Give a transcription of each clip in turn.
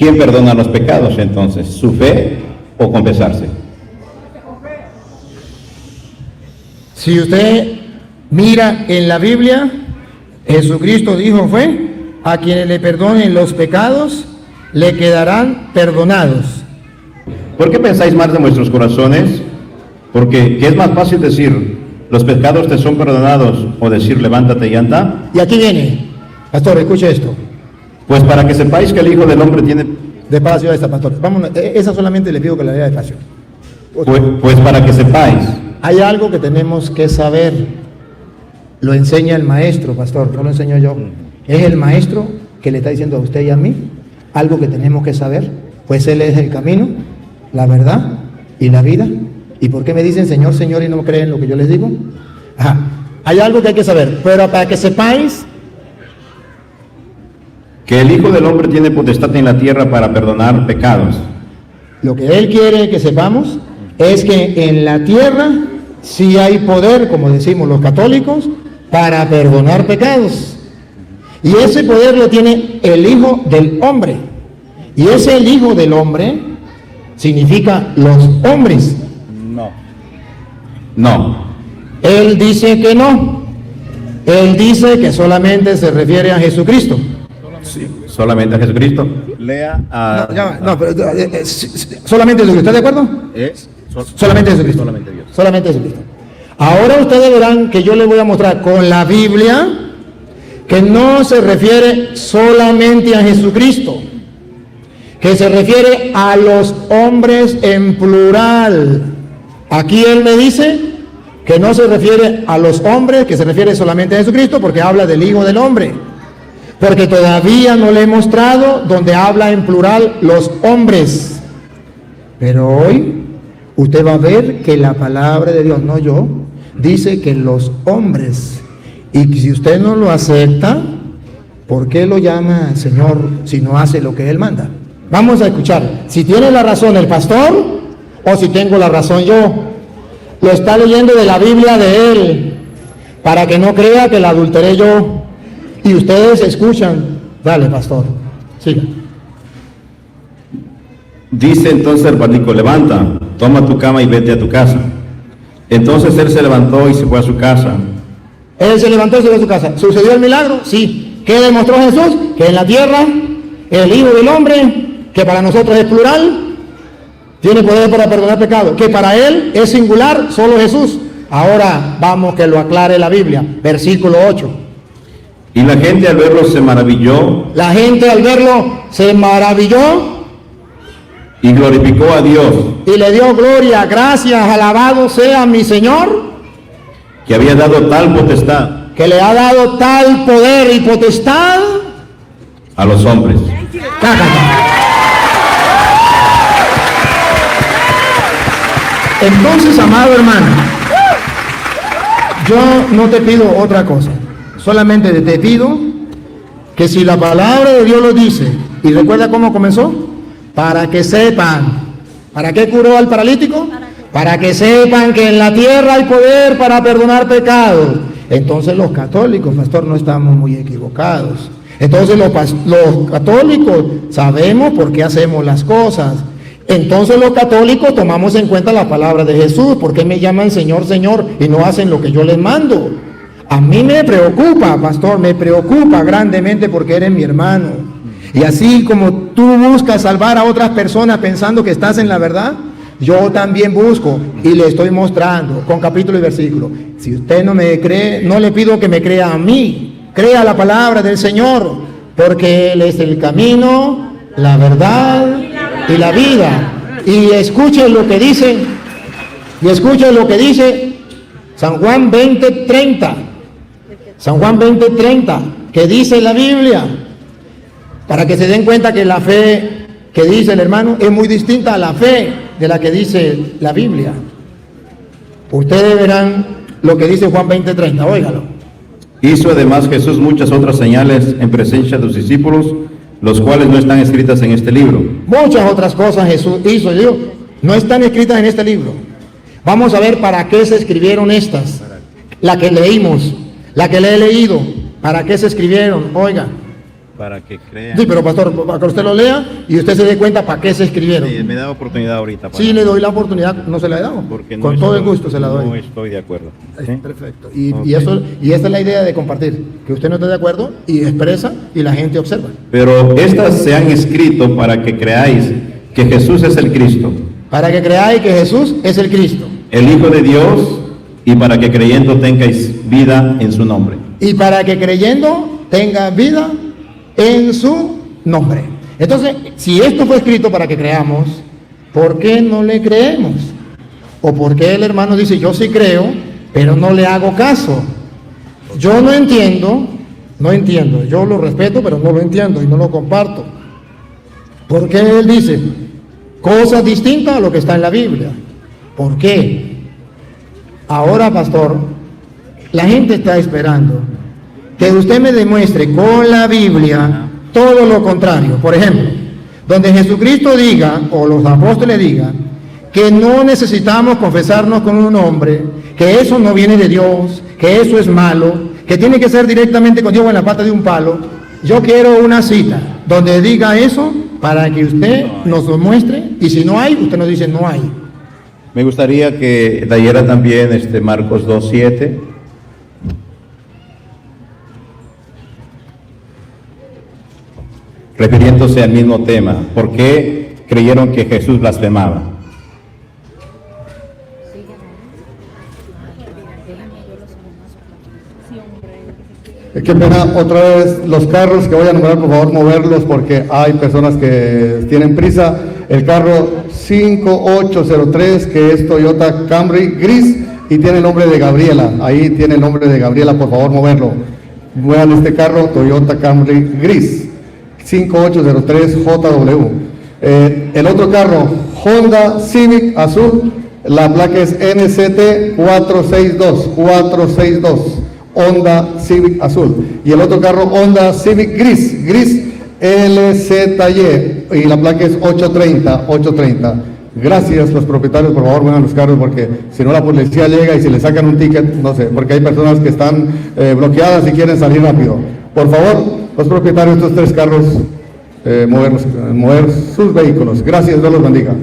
¿Quién perdona los pecados entonces? ¿Su fe o confesarse? Si usted mira en la Biblia, Jesucristo dijo a quienes le perdonen los pecados, le quedarán perdonados. ¿Por qué pensáis mal de vuestros corazones? Porque ¿qué es más fácil decir, los pecados te son perdonados, o decir, levántate y anda? Y aquí viene, pastor, escuche esto. Pues para que sepáis que el Hijo del Hombre tiene... Despacio a esta, pastor. Vámonos, esa solamente le pido que la lea despacio. Pues para que sepáis. Hay algo que tenemos que saber. Lo enseña el maestro, pastor, no lo enseño yo. Es el maestro que le está diciendo a usted y a mí algo que tenemos que saber. Pues Él es el camino, la verdad y la vida. ¿Y por qué me dicen Señor, Señor y no creen lo que yo les digo? Ajá. Hay algo que hay que saber, pero para que sepáis que el Hijo del Hombre tiene potestad en la tierra para perdonar pecados. Lo que Él quiere que sepamos es que en la tierra sí hay poder, como decimos los católicos, para perdonar pecados. Y ese poder lo tiene el Hijo del Hombre. Y ese el Hijo del Hombre significa los hombres. No. Él dice que no. Él dice que solamente se refiere a Jesucristo. Sí, solamente a Jesucristo. Lea a... Solamente Jesucristo. ¿Está de acuerdo? Solamente Jesucristo. Solamente Dios. Solamente Jesucristo. Ahora ustedes verán que yo les voy a mostrar con la Biblia que no se refiere solamente a Jesucristo, que se refiere a los hombres en plural. Aquí Él me dice que no se refiere a los hombres, que se refiere solamente a Jesucristo, porque habla del Hijo del Hombre. Porque todavía no le he mostrado donde habla en plural los hombres. Pero hoy usted va a ver que la palabra de Dios, no yo, dice que los hombres. Y si usted no lo acepta, ¿por qué lo llama Señor si no hace lo que Él manda? Vamos a escuchar. Si tiene la razón el pastor o si tengo la razón yo. Lo está leyendo de la Biblia de Él, para que no crea que la adulteré yo. Y ustedes escuchan. Dale, pastor, siga. Dice entonces el paralítico, levanta, toma tu cama y vete a tu casa. Entonces él se levantó y se fue a su casa. Él se levantó y se fue a su casa. ¿Sucedió el milagro? Sí. ¿Qué demostró Jesús? Que en la tierra, el Hijo del Hombre, que para nosotros es plural, tiene poder para perdonar pecados. Que para Él es singular, solo Jesús. Ahora vamos que lo aclare la Biblia. Versículo 8. Y la gente al verlo se maravilló. La gente al verlo se maravilló. Y glorificó a Dios. Y le dio gloria, gracias, alabado sea mi Señor. Que había dado tal potestad. Que le ha dado tal poder y potestad. A los hombres. Entonces, amado hermano, yo no te pido otra cosa. Solamente te pido que si la palabra de Dios lo dice, y recuerda cómo comenzó, para que sepan, ¿para qué curó al paralítico? Para que sepan que en la tierra hay poder para perdonar pecados. Entonces los católicos, pastor, no estamos muy equivocados. Entonces los católicos sabemos por qué hacemos las cosas. Entonces los católicos tomamos en cuenta la palabra de Jesús. ¿Por qué me llaman Señor, Señor y no hacen lo que yo les mando? A mí me preocupa, pastor, me preocupa grandemente porque eres mi hermano. Y así como tú buscas salvar a otras personas pensando que estás en la verdad, yo también busco y le estoy mostrando con capítulo y versículo. Si usted no me cree, no le pido que me crea a mí, crea la palabra del Señor, porque Él es el camino, la verdad y la vida. Y escuchen lo que dice, San Juan 20:30. San Juan 20:30, que dice la Biblia, para que se den cuenta que la fe que dice el hermano es muy distinta a la fe de la que dice la Biblia. Ustedes verán lo que dice Juan 20:30, óigalo. Hizo además Jesús muchas otras señales en presencia de los discípulos, los cuales no están escritas en este libro. Muchas otras cosas Jesús hizo, yo, no están escritas en este libro. Vamos a ver para qué se escribieron estas, la que leímos, la que le he leído, para qué se escribieron, oiga. para que crean. Sí, pero pastor, para que usted lo lea y usted se dé cuenta para qué se escribieron. Sí, me da oportunidad ahorita. Sí, le doy la oportunidad, no se la he dado. Porque Con todo el gusto se la doy. No estoy de acuerdo. ¿Sí? Perfecto. Ok. Y esta es la idea de compartir, que usted no está de acuerdo y expresa y la gente observa. Pero estas se han escrito para que creáis que Jesús es el Cristo, Para que creáis que Jesús es el Cristo el Hijo de Dios, y para que creyendo tengáis vida en su nombre. y para que creyendo tenga vida en su nombre. Entonces, si esto fue escrito para que creamos, ¿por qué no le creemos? ¿O por qué el hermano dice, yo sí creo, pero no le hago caso? Yo no entiendo, yo lo respeto, pero no lo entiendo y no lo comparto. ¿Por qué él dice cosas distintas a lo que está en la Biblia? ¿Por qué? Ahora, pastor, la gente está esperando que usted me demuestre con la Biblia todo lo contrario. Por ejemplo, donde Jesucristo diga, o los apóstoles digan, que no necesitamos confesarnos con un hombre, que eso no viene de Dios, que eso es malo, que tiene que ser directamente con Dios en la pata de un palo. Yo quiero una cita donde diga eso para que usted nos lo muestre, y si no hay, usted nos dice no hay. Me gustaría que leyera también Marcos 2:7. Refiriéndose al mismo tema, ¿por qué creyeron que Jesús blasfemaba? Qué pena, otra vez los carros que voy a nombrar, por favor, moverlos porque hay personas que tienen prisa. El carro 5803, que es Toyota Camry gris y tiene el nombre de Gabriela. Ahí tiene el nombre de Gabriela, por favor, moverlo. Muevan este carro, Toyota Camry gris, 5803 JW. El otro carro, Honda Civic azul, la placa es NCT 462. Honda Civic azul. Y el otro carro, Honda Civic gris LZY, y la placa es 830. Gracias, los propietarios, por favor, muevan los carros, porque si no la policía llega y si le sacan un ticket, no sé, porque hay personas que están bloqueadas y quieren salir rápido. Por favor, los propietarios de estos tres carros, mover sus vehículos. Gracias, Dios los bendiga.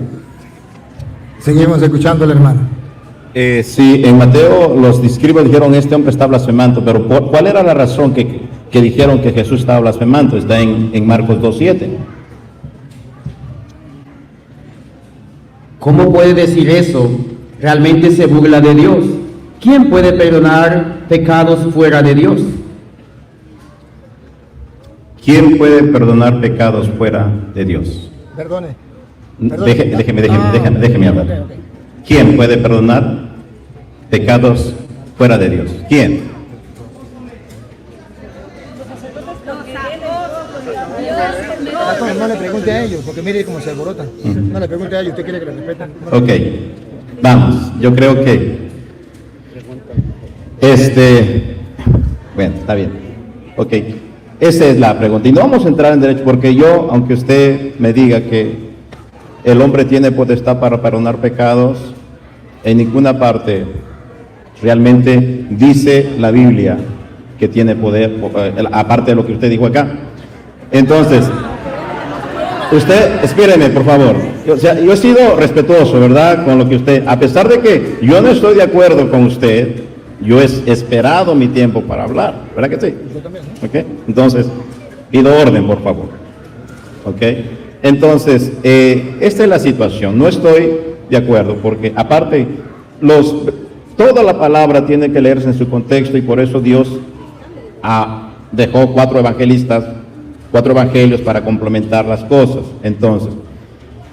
Seguimos escuchando al hermano. Sí, en Mateo los escribas dijeron, este hombre está blasfemando, pero ¿cuál era la razón que dijeron que Jesús estaba blasfemando? Está en Marcos 2:7. ¿Cómo puede decir eso? Realmente se burla de Dios. ¿Quién puede perdonar pecados fuera de Dios? ¿Quién puede perdonar pecados fuera de Dios? Perdone. Déjeme hablar. ¿Quién puede perdonar pecados fuera de Dios? ¿Quién? No le pregunte a ellos, porque mire cómo se alborotan. No le pregunte a ellos, usted quiere que le respeten. Ok, vamos, yo creo que bueno, está bien. Ok, esa es la pregunta. Y no vamos a entrar en derecho, porque yo, aunque usted me diga que el hombre tiene potestad para perdonar pecados, en ninguna parte realmente dice la Biblia que tiene poder, aparte de lo que usted dijo acá. Entonces, usted, espéreme, por favor. Yo he sido respetuoso, ¿verdad? Con lo que usted, a pesar de que yo no estoy de acuerdo con usted, yo he esperado mi tiempo para hablar, ¿verdad que sí? Yo también, ¿no? ¿Ok? Entonces, pido orden, por favor. ¿Ok? Entonces, esta es la situación. No estoy de acuerdo, porque aparte, toda la palabra tiene que leerse en su contexto, y por eso Dios dejó 4 evangelios para complementar las cosas. Entonces,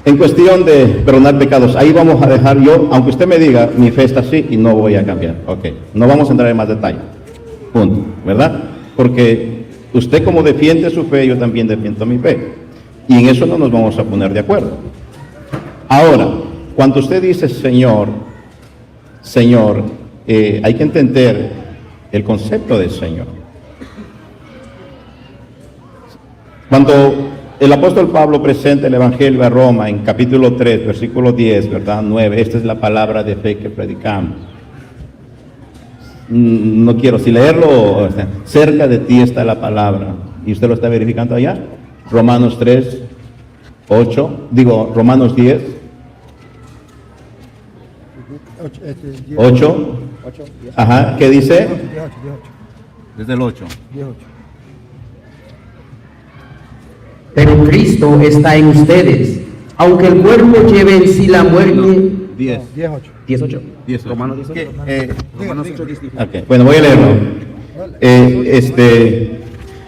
en cuestión de perdonar pecados, ahí vamos a dejar yo, aunque usted me diga, mi fe está así y no voy a cambiar. Ok, no vamos a entrar en más detalle. Punto, ¿verdad? Porque usted como defiende su fe, yo también defiendo mi fe. Y en eso no nos vamos a poner de acuerdo. Ahora, cuando usted dice Señor, hay que entender el concepto de Señor. Cuando el apóstol Pablo presenta el Evangelio a Roma en capítulo 3, versículo 10, ¿verdad? 9, esta es la palabra de fe que predicamos. No quiero si leerlo, cerca de ti está la palabra ¿Y usted lo está verificando allá? Romanos 3, 8, digo, Romanos 10, 8. Ajá, ¿qué dice? Desde el 8. Pero Cristo está en ustedes, aunque el cuerpo lleve en sí la muerte. 10. 18. 10. Romanos 18. Romanos 8, 10. Ok, bueno, voy a leerlo.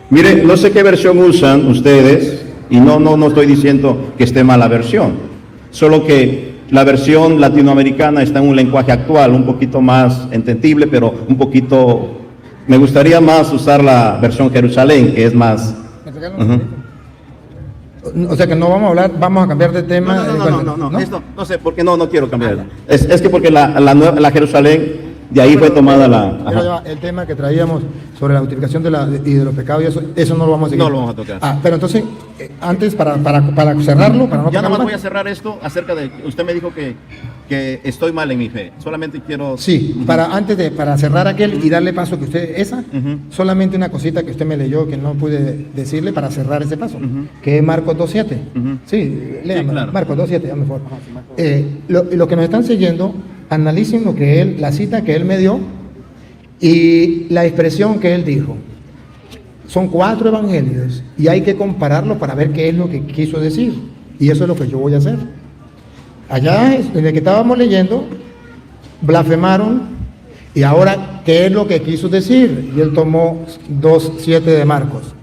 Mire, no sé qué versión usan ustedes, y no estoy diciendo que esté mala versión, solo que la versión latinoamericana está en un lenguaje actual, un poquito más entendible, pero un poquito, me gustaría más usar la versión Jerusalén, que es más... O sea que no vamos a hablar, vamos a cambiar de tema. No, esto, no sé, porque no quiero cambiarla. Es que porque la Jerusalén, de ahí fue tomada la... Pero ya, el tema que traíamos sobre la justificación de los pecados, y eso no lo vamos a seguir. No lo vamos a tocar. Pero entonces, antes, para cerrarlo, para no Ya tocar nomás más. voy a cerrar esto acerca de... Usted me dijo que estoy mal en mi fe. Solamente quiero... Sí, para cerrar aquel y darle paso que usted, solamente una cosita que usted me leyó que no pude decirle para cerrar ese paso, que es Marcos 2.7. Sí, lean, Sí, claro. Marcos 2.7, dame por favor. Lo que nos están siguiendo, analicen lo que la cita que él me dio y la expresión que él dijo. Son 4 evangelios y hay que compararlo para ver qué es lo que quiso decir. Y eso es lo que yo voy a hacer. Allá, en el que estábamos leyendo, blasfemaron, y ahora, ¿qué es lo que quiso decir? Y él tomó 2.7 de Marcos.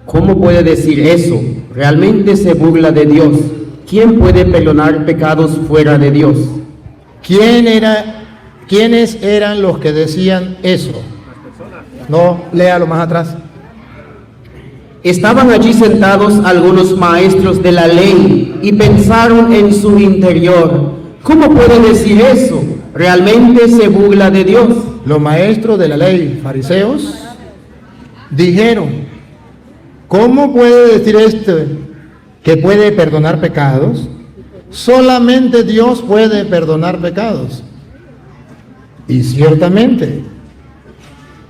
¿Cómo puede decir eso? Realmente se burla de Dios. ¿Quién puede perdonar pecados fuera de Dios? ¿Quiénes eran los que decían eso? No, léalo más atrás. Estaban allí sentados algunos maestros de la ley y pensaron en su interior, ¿cómo puede decir eso? ¿Realmente se burla de Dios? Los maestros de la ley, fariseos, dijeron, ¿cómo puede decir esto que puede perdonar pecados? Solamente Dios puede perdonar pecados. Y ciertamente,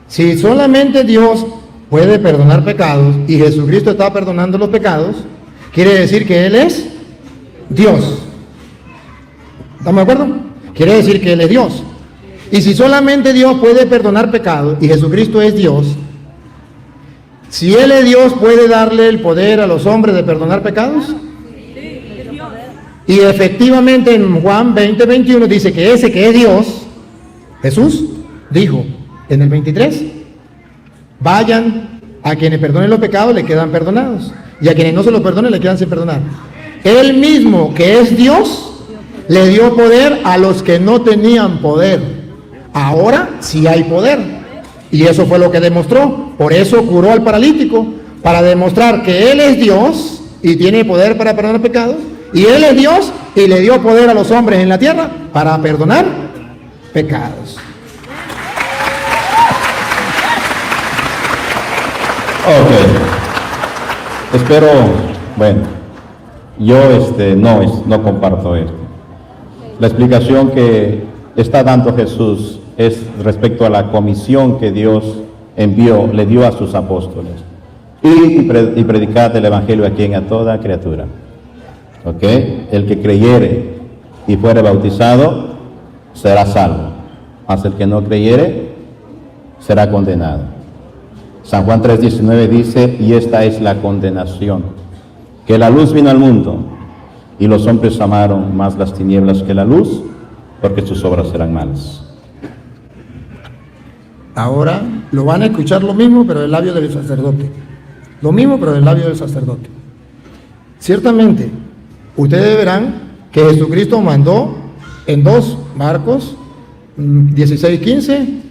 si solamente Dios puede perdonar pecados y Jesucristo está perdonando los pecados, quiere decir que Él es Dios. ¿Estamos de acuerdo? Quiere decir que Él es Dios. Y si solamente Dios puede perdonar pecados y Jesucristo es Dios, si Él es Dios, ¿puede darle el poder a los hombres de perdonar pecados? Y efectivamente en Juan 20:21 dice que ese que es Dios, Jesús, dijo en el 23, vayan, a quienes perdonen los pecados le quedan perdonados, y a quienes no se los perdonen le quedan sin perdonar. Él mismo, que es Dios, le dio poder a los que no tenían poder. Ahora sí hay poder, y eso fue lo que demostró. Por eso curó al paralítico, para demostrar que Él es Dios y tiene poder para perdonar pecados, y Él es Dios y le dio poder a los hombres en la tierra para perdonar pecados. Ok. Espero, bueno, yo no comparto esto. La explicación que está dando Jesús es respecto a la comisión que Dios le dio a sus apóstoles. Y predicad el evangelio aquí a toda criatura. Ok. El que creyere y fuere bautizado será salvo, mas el que no creyere será condenado. San Juan 3:19 dice, y esta es la condenación, que la luz vino al mundo, y los hombres amaron más las tinieblas que la luz, porque sus obras eran malas. Ahora lo van a escuchar lo mismo, pero del labio del sacerdote. Lo mismo, pero del labio del sacerdote. Ciertamente, ustedes verán que Jesucristo mandó en 2 Marcos 16:15,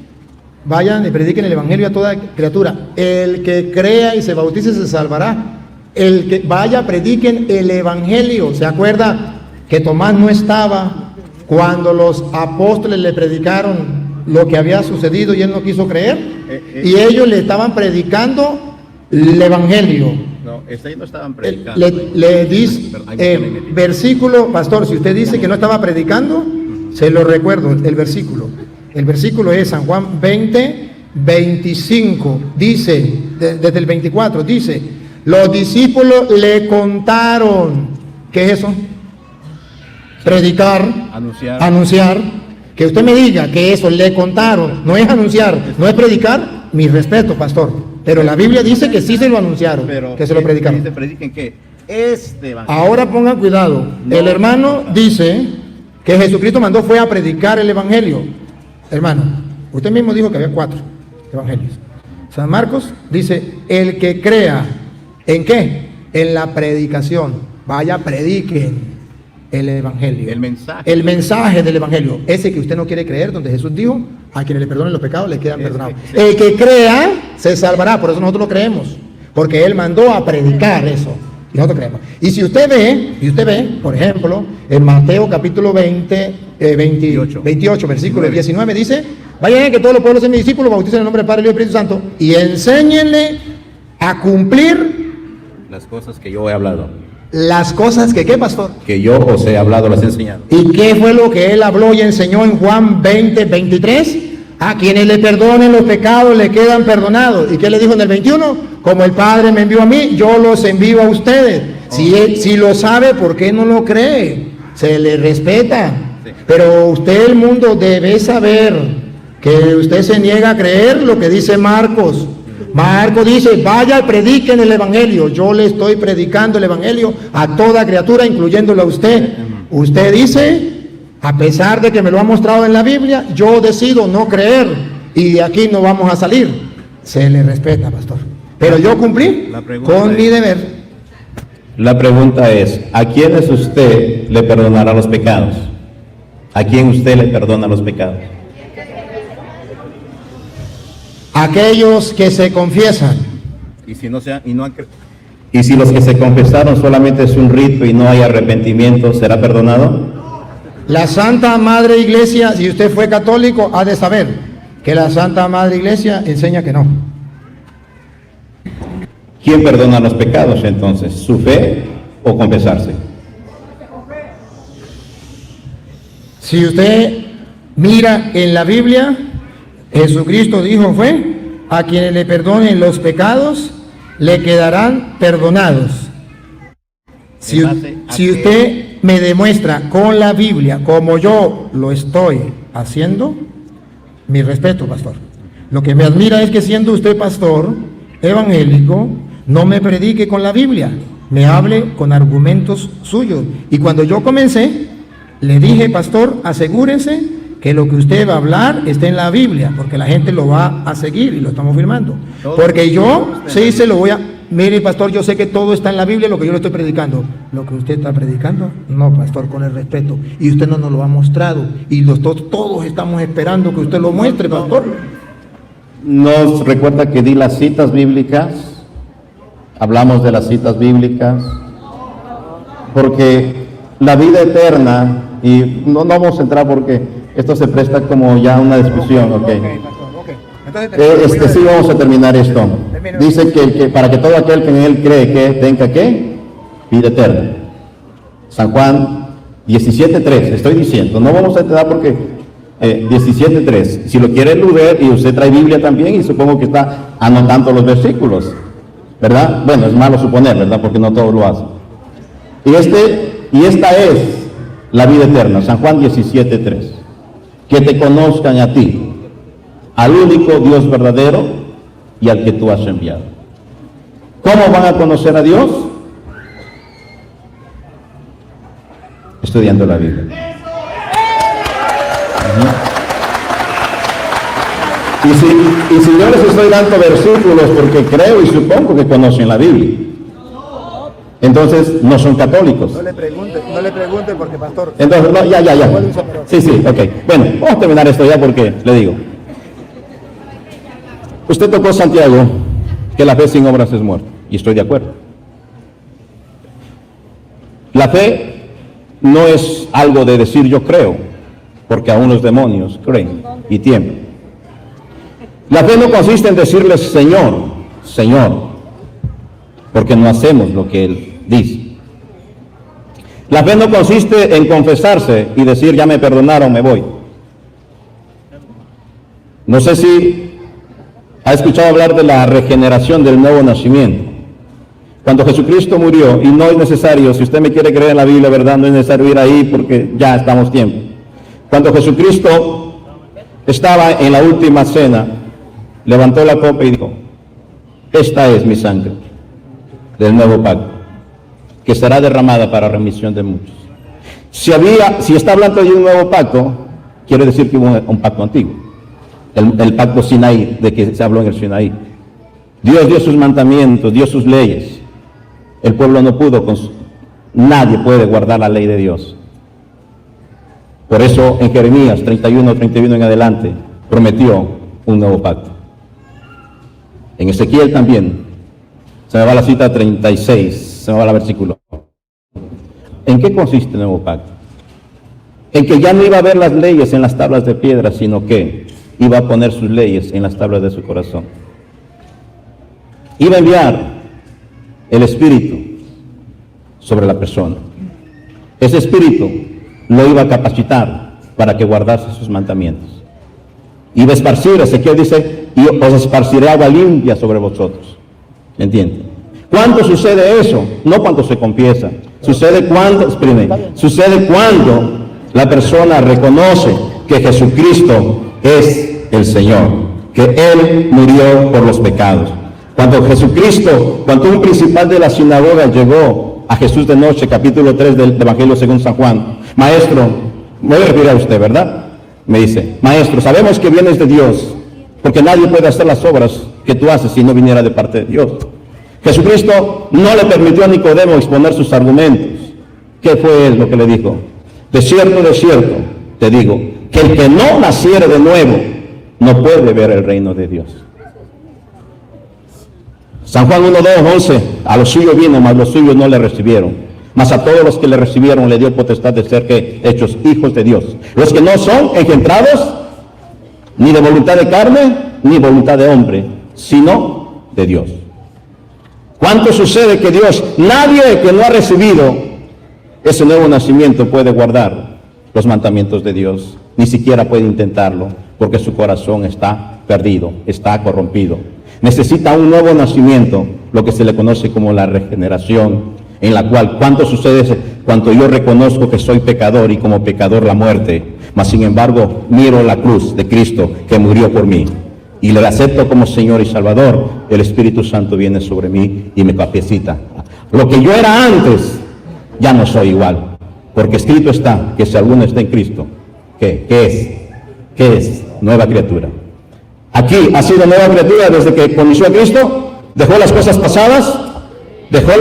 vayan y prediquen el evangelio a toda criatura. El que crea y se bautice se salvará. El que vaya, prediquen el evangelio. ¿Se acuerda que Tomás no estaba cuando los apóstoles le predicaron lo que había sucedido y él no quiso creer? Y ellos le estaban predicando el evangelio. No, ahí no estaban predicando. Le dice, versículo, pastor, si usted dice que no estaba predicando, se lo recuerdo, el versículo. El versículo es San Juan 20, 25, dice, desde el 24, dice, los discípulos le contaron. ¿Qué es eso? Predicar, anunciar. Que usted me diga que eso le contaron, no es anunciar, no es predicar, mi respeto, pastor. Pero la Biblia dice que sí se lo anunciaron, que se lo predicaron. ¿Prediquen qué? Este evangelio. Ahora pongan cuidado. El hermano dice que Jesucristo mandó fue a predicar el evangelio. Hermano, usted mismo dijo que había 4 evangelios. San Marcos dice, el que crea, ¿en qué? En la predicación. Vaya, prediquen el evangelio. El mensaje del evangelio. Ese que usted no quiere creer, donde Jesús dijo, a quienes le perdonen los pecados, le quedan perdonados. El que crea, se salvará. Por eso nosotros lo creemos. Porque Él mandó a predicar eso. Y nosotros creemos. Y si usted ve, por ejemplo, en Mateo capítulo 28, versículo 19, dice, vayan que todos los pueblos sean mis discípulos, bauticen en el nombre del Padre, del Hijo y del Espíritu Santo, y enséñenle a cumplir las cosas que yo he hablado. Las cosas que, ¿qué, pastor? Que yo os he hablado, las he enseñado. ¿Y qué fue lo que Él habló y enseñó en Juan 20:23? A quienes le perdonen los pecados le quedan perdonados. ¿Y qué le dijo en el 21? Como el Padre me envió a mí, yo los envío a ustedes. Si lo sabe, ¿por qué no lo cree? Se le respeta. Sí. Pero usted, el mundo, debe saber que usted se niega a creer lo que dice Marcos. Marcos dice, vaya y prediquen el evangelio. Yo le estoy predicando el evangelio a toda criatura, incluyéndolo a usted. Usted dice, a pesar de que me lo ha mostrado en la Biblia, yo decido no creer y de aquí no vamos a salir. Se le respeta, pastor. Pero yo cumplí con mi deber. La pregunta es, ¿a quiénes usted le perdonará los pecados? ¿A quién usted le perdona los pecados? Aquellos que se confiesan. Y si los que se confesaron solamente es un rito y no hay arrepentimiento, ¿será perdonado? La Santa Madre Iglesia, si usted fue católico, ha de saber que la Santa Madre Iglesia enseña que no. ¿Quién perdona los pecados entonces? ¿Su fe o confesarse? Si usted mira en la Biblia, Jesucristo dijo fue, a quienes le perdonen los pecados, le quedarán perdonados. Si usted me demuestra con la Biblia, como yo lo estoy haciendo, mi respeto, pastor. Lo que me admira es que siendo usted pastor evangélico, no me predique con la Biblia, me hable con argumentos suyos. Y cuando yo comencé, le dije, pastor, asegúrese que lo que usted va a hablar esté en la Biblia, porque la gente lo va a seguir y lo estamos firmando. Porque yo sí se lo voy a... Mire, pastor, yo sé que todo está en la Biblia, lo que yo le estoy predicando. Lo que usted está predicando, no, pastor, con el respeto. Y usted no nos lo ha mostrado. Y todos estamos esperando que usted lo muestre, pastor. Nos recuerda que di las citas bíblicas. Hablamos de las citas bíblicas. Porque la vida eterna, y no vamos a entrar porque esto se presta como ya una discusión, ¿ok? Sí, vamos a terminar esto. Dice que para que todo aquel que en él cree que tenga ¿qué? Vida eterna. San Juan 17:3, estoy diciendo, no vamos a entrar porque 17:3, si lo quiere leer, y usted trae Biblia también, y supongo que está anotando los versículos, ¿verdad? Bueno, es malo suponer, ¿verdad? Porque no todos lo hacen. Y esta es la vida eterna, San Juan 17:3, que te conozcan a ti, al único Dios verdadero y al que tú has enviado. ¿Cómo van a conocer a Dios? Estudiando la Biblia. Y si yo les estoy dando versículos porque creo y supongo que conocen la Biblia, entonces no son católicos. No le pregunte porque, pastor. Entonces, no, ya. Sí, ok. Bueno, vamos a terminar esto ya porque le digo. Usted tocó, Santiago, que la fe sin obras es muerta, y estoy de acuerdo. La fe no es algo de decir yo creo, porque aún los demonios creen y tiemblan. La fe no consiste en decirle Señor, Señor, porque no hacemos lo que Él dice. La fe no consiste en confesarse y decir ya me perdonaron, me voy. No sé si ha escuchado hablar de la regeneración, del nuevo nacimiento. Cuando Jesucristo murió, y no es necesario, si usted me quiere creer en la Biblia, ¿verdad? No es necesario ir ahí porque ya estamos tiempo. Cuando Jesucristo estaba en la última cena, levantó la copa y dijo: esta es mi sangre del nuevo pacto, que será derramada para remisión de muchos. Si está hablando de un nuevo pacto, quiere decir que hubo un pacto antiguo. El pacto Sinaí, de que se habló en el Sinaí. Dios dio sus mandamientos, dio sus leyes. El pueblo no pudo, nadie puede guardar la ley de Dios. Por eso en Jeremías 31 en adelante prometió un nuevo pacto. En Ezequiel también, se me va la cita 36, se me va el versículo. ¿En qué consiste el nuevo pacto? En que ya no iba a haber las leyes en las tablas de piedra, sino que iba a poner sus leyes en las tablas de su corazón. Iba a enviar el Espíritu sobre la persona. Ese Espíritu lo iba a capacitar para que guardase sus mandamientos. Iba a esparcir, Ezequiel dice: y os esparciré agua limpia sobre vosotros. ¿Entienden? ¿Cuándo sucede eso? No cuando se confiesa. Sucede cuando la persona reconoce que Jesucristo es el Señor, que Él murió por los pecados. Cuando un principal de la sinagoga llegó a Jesús de noche, capítulo 3 del Evangelio según San Juan: maestro, me voy a referir a usted, ¿verdad? Me dice: maestro, sabemos que vienes de Dios, porque nadie puede hacer las obras que tú haces si no viniera de parte de Dios. Jesucristo no le permitió a Nicodemo exponer sus argumentos. ¿Qué fue él lo que le dijo? De cierto, te digo, que el que no naciere de nuevo no puede ver el reino de Dios. San Juan 1:11, a los suyos vino, mas los suyos no le recibieron. Mas a todos los que le recibieron le dio potestad de ser hechos hijos de Dios. Los que no son engendrados ni de voluntad de carne, ni voluntad de hombre, sino de Dios. ¿Cuánto sucede que nadie que no ha recibido ese nuevo nacimiento puede guardar los mandamientos de Dios? Ni siquiera puede intentarlo, porque su corazón está perdido, está corrompido. Necesita un nuevo nacimiento, lo que se le conoce como la regeneración, en la cual, ¿cuánto sucede cuando yo reconozco que soy pecador y como pecador la muerte? Mas sin embargo, miro la cruz de Cristo que murió por mí y le acepto como Señor y Salvador. El Espíritu Santo viene sobre mí y me capacita. Lo que yo era antes, ya no soy igual, porque escrito está que si alguno está en Cristo, ¿qué es? Nueva criatura. Aquí ha sido nueva criatura desde que conoció a Cristo, dejó las cosas pasadas, dejó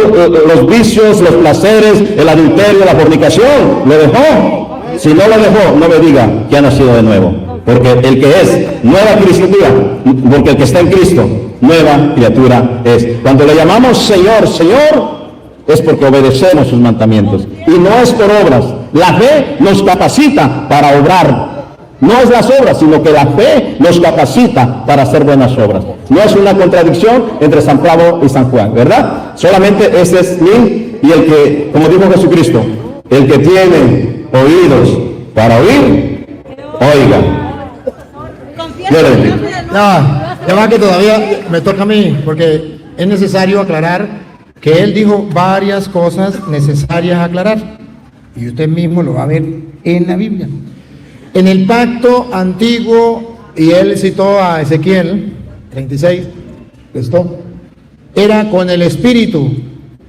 los vicios, los placeres, el adulterio, la fornicación, lo dejó. Si no lo dejó, no me diga que ha nacido de nuevo, porque el que es nueva criatura, porque el que está en Cristo, nueva criatura es. Cuando le llamamos Señor, Señor, es porque obedecemos sus mandamientos, y no es por obras. La fe nos capacita para obrar. No es las obras, sino que la fe nos capacita para hacer buenas obras. No es una contradicción entre San Pablo y San Juan, ¿verdad? Solamente ese es mí, y el que, como dijo Jesucristo, el que tiene oídos para oír, oiga. Ya va que todavía me toca a mí, porque es necesario aclarar que él dijo varias cosas necesarias aclarar, y usted mismo lo va a ver en la Biblia. En el pacto antiguo, y él citó a Ezequiel 36, esto era con el Espíritu,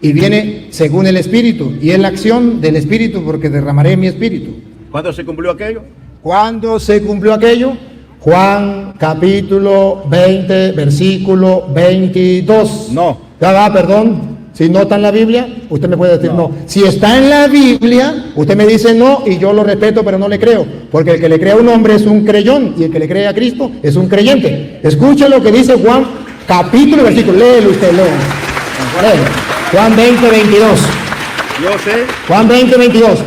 y viene según el Espíritu, y es la acción del Espíritu, porque derramaré mi Espíritu. ¿Cuándo se cumplió aquello? ¿Cuándo se cumplió aquello? Juan capítulo 20, versículo 22. No. Perdón. Si no está en la Biblia, usted me puede decir no. Si está en la Biblia, usted me dice no, y yo lo respeto, pero no le creo. Porque el que le cree a un hombre es un creyón, y el que le cree a Cristo es un creyente. Escuche lo que dice Juan, capítulo y versículo. Léelo usted, léelo. Juan 20, 22. Yo sé. Juan 20, 22.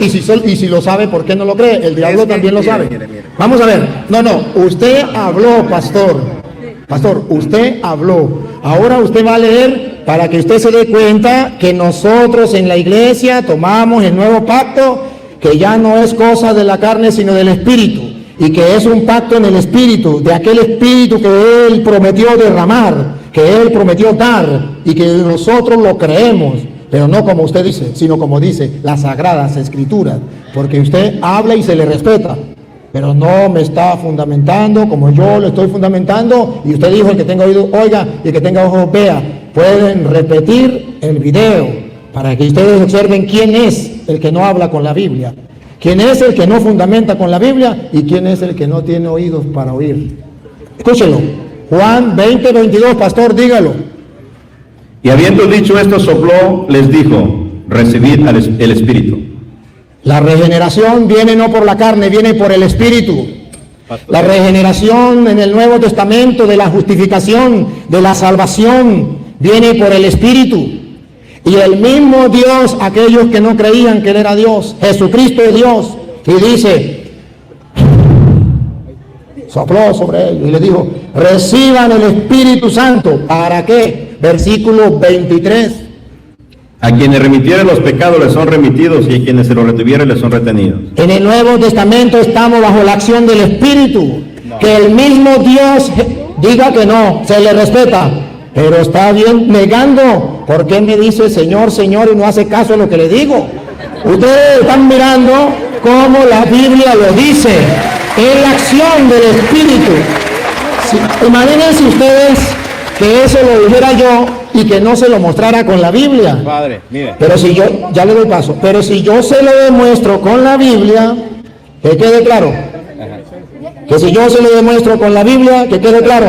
Y si lo sabe, ¿por qué no lo cree? El diablo también lo sabe. Mire. Vamos a ver. No, usted habló, pastor. Pastor, usted habló. Ahora usted va a leer para que usted se dé cuenta que nosotros en la iglesia tomamos el nuevo pacto, que ya no es cosa de la carne, sino del Espíritu. y que es un pacto en el Espíritu, de aquel Espíritu que Él prometió derramar, que Él prometió dar, y que nosotros lo creemos, pero no como usted dice, sino como dice las Sagradas Escrituras, porque usted habla y se le respeta, pero no me está fundamentando como yo lo estoy fundamentando, y usted dijo: el que tenga oído oiga, y el que tenga ojos vea. Pueden repetir el video para que ustedes observen quién es el que no habla con la Biblia, quién es el que no fundamenta con la Biblia y quién es el que no tiene oídos para oír. Escúchelo, Juan 20:22, pastor, dígalo. Y habiendo dicho esto, sopló, les dijo: recibid el Espíritu. La regeneración viene no por la carne, viene por el Espíritu. La regeneración en el Nuevo Testamento de la justificación, de la salvación, viene por el Espíritu. Y el mismo Dios, aquellos que no creían que Él era Dios, Jesucristo es Dios, y dice, sopló sobre ellos y les dijo: reciban el Espíritu Santo. ¿Para qué? Versículo 23. A quienes remitieren los pecados les son remitidos, y a quienes se los retuvieren les son retenidos. En el Nuevo Testamento estamos bajo la acción del Espíritu. Que el mismo Dios diga que no, se le respeta, pero está bien negando. ¿Por qué me dice Señor, Señor y no hace caso a lo que le digo? Ustedes están mirando cómo la Biblia lo dice, en la acción del Espíritu. Imagínense ustedes que eso lo dijera yo y que no se lo mostrara con la Biblia. Padre, mire. Pero si yo, ya le doy paso, pero si yo se lo demuestro con la Biblia, que quede claro. Que si yo se lo demuestro con la Biblia, que quede claro.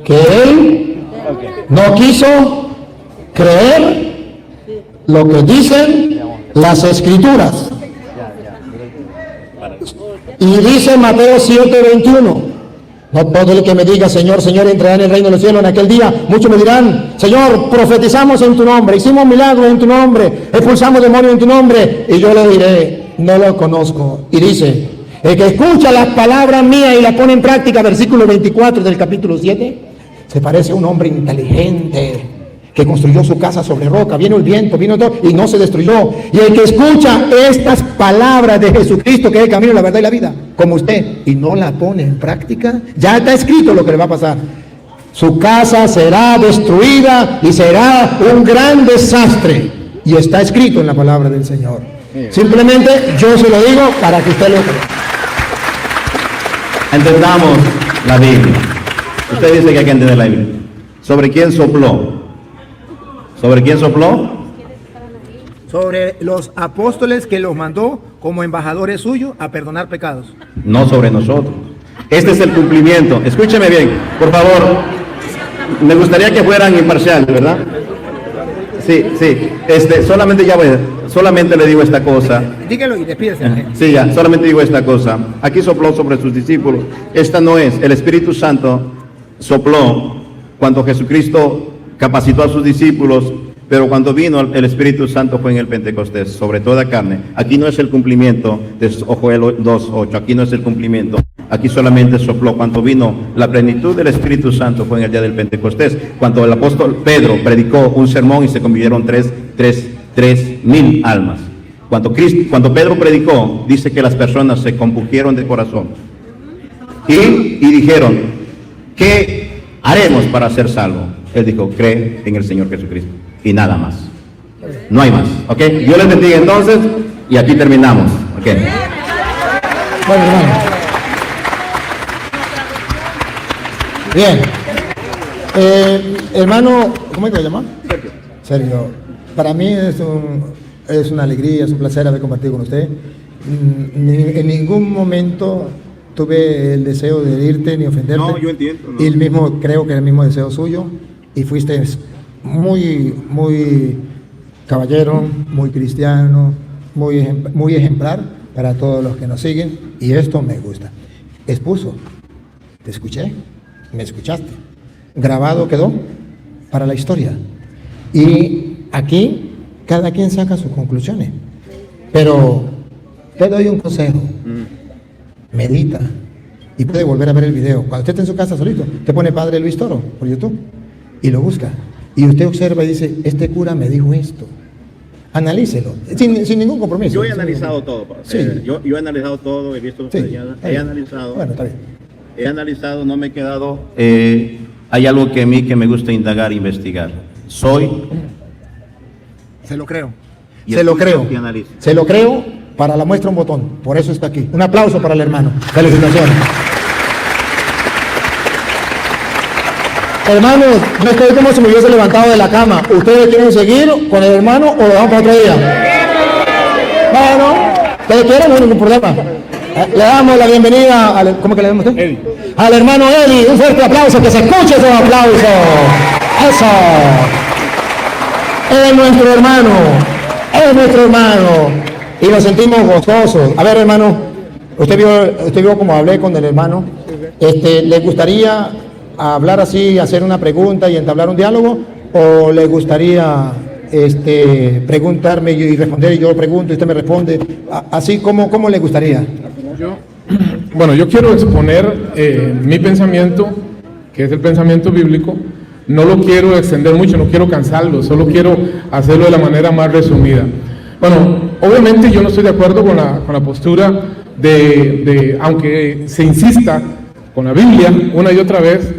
Que Él no quiso creer lo que dicen las Escrituras. Y dice Mateo 7:21. No todo el que me diga Señor, Señor entrará en el reino de los cielos en aquel día. Muchos me dirán: Señor, profetizamos en tu nombre, hicimos milagros en tu nombre, expulsamos demonios en tu nombre. Y yo le diré: no lo conozco. Y dice: el que escucha las palabras mías y las pone en práctica, versículo 24 del capítulo 7, se parece a un hombre inteligente que construyó su casa sobre roca. Vino el viento, vino todo y no se destruyó. Y el que escucha estas palabras de Jesucristo, que es el camino, la verdad y la vida, como usted, y no la pone en práctica, ya está escrito lo que le va a pasar. Su casa será destruida y será un gran desastre. Y está escrito en la palabra del Señor. Simplemente yo se lo digo para que usted lo crea. Entendamos la Biblia. Usted dice que hay que entender la Biblia. ¿Sobre quién sopló? ¿Sobre quién sopló? Sobre los apóstoles que los mandó como embajadores suyos a perdonar pecados. No sobre nosotros. Este es el cumplimiento. Escúcheme bien, por favor. Me gustaría que fueran imparciales, ¿verdad? Sí. Solamente le digo esta cosa. Dígalo y despídese. Sí, ya, solamente digo esta cosa. Aquí sopló sobre sus discípulos. Esta no es. El Espíritu Santo sopló cuando Jesucristo capacitó a sus discípulos, pero cuando vino el Espíritu Santo fue en el Pentecostés, sobre toda carne. Aquí no es el cumplimiento de Joel 2:8, aquí no es el cumplimiento. Aquí solamente sopló cuando vino la plenitud del Espíritu Santo, fue en el día del Pentecostés, cuando el apóstol Pedro predicó un sermón y se convirtieron 3,000 almas. Cuando Pedro predicó, dice que las personas se compungieron de corazón y dijeron: ¿qué haremos para ser salvos? Él dijo: cree en el Señor Jesucristo y nada más. No hay más. ¿Ok? Dios les bendiga entonces y aquí terminamos. ¿Ok? Bueno, hermano. Bien. Hermano, ¿cómo es que lo llama? Sergio. Para mí es una alegría, es un placer haber compartido con usted. En ningún momento tuve el deseo de herirte ni ofenderte. No, yo entiendo. No. Y el mismo, creo que era el mismo deseo suyo. Y fuiste muy caballero, muy cristiano, muy ejemplar para todos los que nos siguen. Y esto me gusta. Expuso. Te escuché. Me escuchaste. Grabado quedó para la historia. Y aquí cada quien saca sus conclusiones. Pero te doy un consejo. Medita. Y puede volver a ver el video. Cuando usted esté en su casa solito, te pone Padre Luis Toro por YouTube y lo busca. Y usted observa y dice: este cura me dijo esto. Analícelo, sin ningún compromiso. Yo he analizado todo, Sí. yo he analizado todo, he visto Sí. he analizado. Bueno, está bien. He analizado, no me he quedado. Hay algo que a mí que me gusta indagar, investigar. Soy. Se lo creo. Y Se lo escucho creo. y analizo. Se lo creo. Para la muestra un botón. Por eso está aquí. Un aplauso para el hermano. Felicitaciones. Hermanos, no estoy como si me hubiese levantado de la cama. ¿Ustedes quieren seguir con el hermano o lo damos para otro día? Bueno, ¿ustedes quieren? No hay ningún problema. Le damos la bienvenida al... ¿Cómo que le damos usted? Eddie. Al hermano Eddie. Un fuerte aplauso, que se escuche esos aplausos. Eso. Es nuestro hermano. Es nuestro hermano. Y nos sentimos gozosos. A ver, hermano, usted vio cómo hablé con el hermano. ¿Le gustaría hablar así, hacer una pregunta y entablar un diálogo? ¿O le gustaría preguntarme y responder y yo pregunto y usted me responde? Así como le gustaría. Yo quiero exponer mi pensamiento, que es el pensamiento bíblico. No lo quiero extender mucho, no quiero cansarlo, solo quiero hacerlo de la manera más resumida. Bueno, obviamente yo no estoy de acuerdo con la postura de aunque se insista con la Biblia una y otra vez,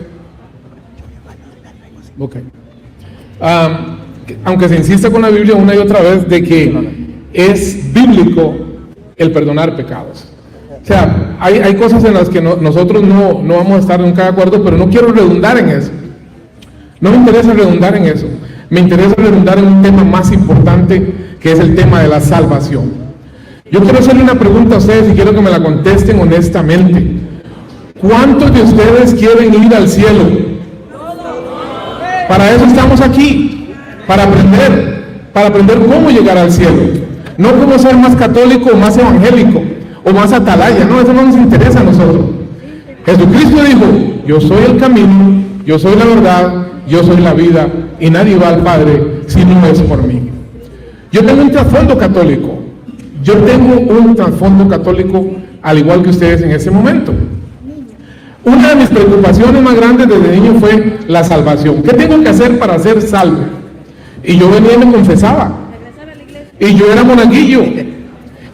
aunque se insista con la Biblia una y otra vez de que es bíblico el perdonar pecados. O sea, hay cosas en las que nosotros no vamos a estar nunca de acuerdo, pero no quiero redundar en eso. No me interesa redundar en eso. Me interesa redundar en un tema más importante, que es el tema de la salvación. Yo quiero hacerle una pregunta a ustedes y quiero que me la contesten honestamente. ¿Cuántos de ustedes quieren ir al cielo? Para eso estamos aquí, para aprender cómo llegar al cielo. No cómo ser más católico o más evangélico o más atalaya, no, eso no nos interesa a nosotros. Jesucristo dijo, yo soy el camino, yo soy la verdad, yo soy la vida, y nadie va al Padre si no es por mí. Yo tengo un trasfondo católico, al igual que ustedes en ese momento. Una de mis preocupaciones más grandes desde niño fue la salvación. ¿Qué tengo que hacer para ser salvo? Y yo venía y me confesaba. Y yo era monaguillo.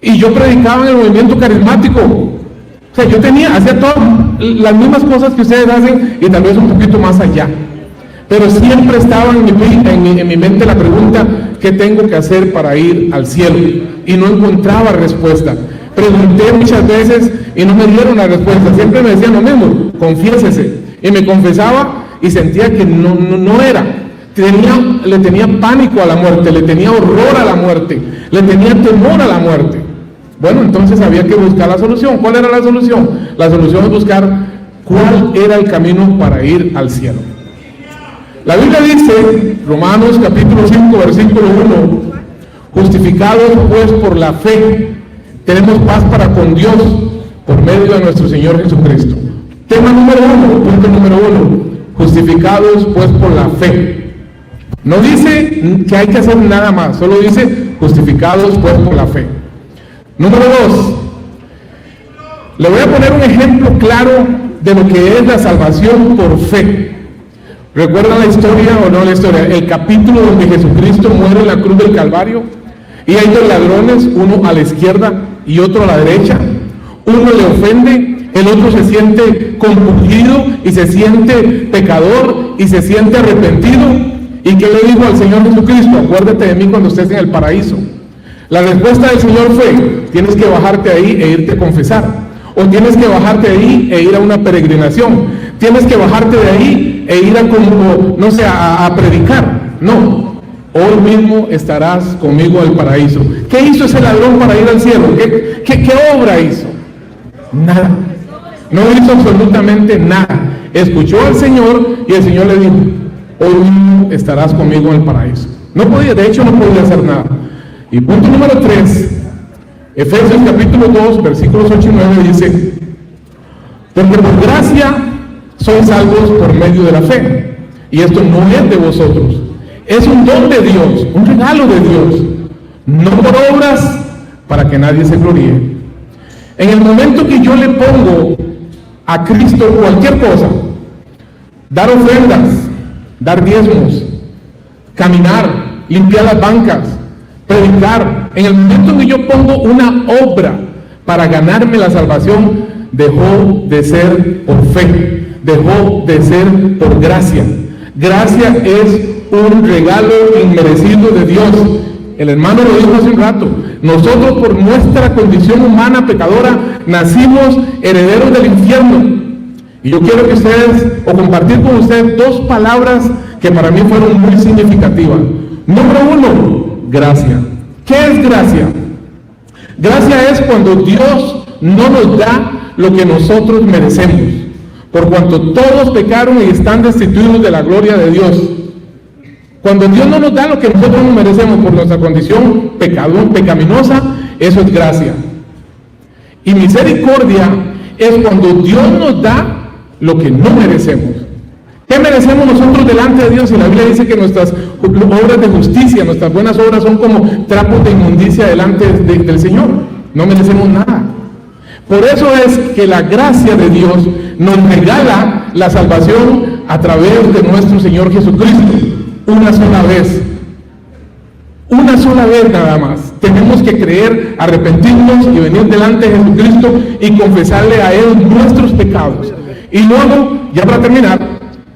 Y yo predicaba en el movimiento carismático. O sea, hacía todas las mismas cosas que ustedes hacen y tal vez un poquito más allá. Pero siempre estaba en mi mente la pregunta, ¿qué tengo que hacer para ir al cielo? Y no encontraba respuesta. Pregunté muchas veces y no me dieron la respuesta. Siempre me decían lo mismo, confiésese. Y me confesaba y sentía que no era. Le tenía pánico a la muerte, le tenía horror a la muerte, le tenía temor a la muerte. Bueno, entonces había que buscar la solución. ¿Cuál era la solución? La solución es buscar cuál era el camino para ir al cielo. La Biblia dice, Romanos capítulo 5, versículo 1, justificados pues por la fe, tenemos paz para con Dios por medio de nuestro Señor Jesucristo. Tema número 1, punto número 1, justificados pues por la fe. No dice que hay que hacer nada más, solo dice justificados pues por la fe. Número 2, le voy a poner un ejemplo claro de lo que es la salvación por fe. ¿Recuerdan la historia o no la historia? El capítulo donde Jesucristo muere en la cruz del Calvario y hay dos ladrones, uno a la izquierda y otro a la derecha. Uno le ofende, el otro se siente compungido y se siente pecador y se siente arrepentido. ¿Y qué le dijo al Señor Jesucristo? Acuérdate de mí cuando estés en el paraíso. La respuesta del Señor fue, tienes que bajarte ahí e irte a confesar. O tienes que bajarte de ahí e ir a una peregrinación. Tienes que bajarte de ahí e ir a predicar. No, hoy mismo estarás conmigo al paraíso. ¿Qué hizo ese ladrón para ir al cielo? ¿Qué obra hizo? Nada. No hizo absolutamente nada. Escuchó al Señor y el Señor le dijo, hoy mismo estarás conmigo en el paraíso. De hecho no podía hacer nada. Y punto número 3, Efesios capítulo 2, versículos 8 y 9 dice, porque por gracia sois salvos por medio de la fe, y esto no es de vosotros, es un don de Dios, un regalo de Dios, no por obras para que nadie se gloríe. En el momento que yo le pongo a Cristo cualquier cosa, dar ofrendas, dar diezmos, caminar, limpiar las bancas, predicar. En el momento en que yo pongo una obra para ganarme la salvación, dejó de ser por fe, dejó de ser por gracia. Gracia es un regalo inmerecido de Dios. El hermano lo dijo hace un rato. Nosotros, por nuestra condición humana pecadora, nacimos herederos del infierno. Y yo quiero que ustedes, o compartir con ustedes, dos palabras que para mí fueron muy significativas. Número uno, gracia. ¿Qué es gracia? Gracia es cuando Dios no nos da lo que nosotros merecemos, por cuanto todos pecaron y están destituidos de la gloria de Dios. Cuando Dios no nos da lo que nosotros no merecemos por nuestra condición pecaminosa, eso es gracia. Y misericordia es cuando Dios nos da lo que no merecemos. ¿Qué merecemos nosotros delante de Dios? Y la Biblia dice que nuestras obras de justicia, nuestras buenas obras son como trapos de inmundicia delante del Señor. No merecemos nada. Por eso es que la gracia de Dios nos regala la salvación a través de nuestro Señor Jesucristo. Una sola vez nada más. Tenemos que creer, arrepentirnos y venir delante de Jesucristo y confesarle a Él nuestros pecados. Y luego, ya para terminar,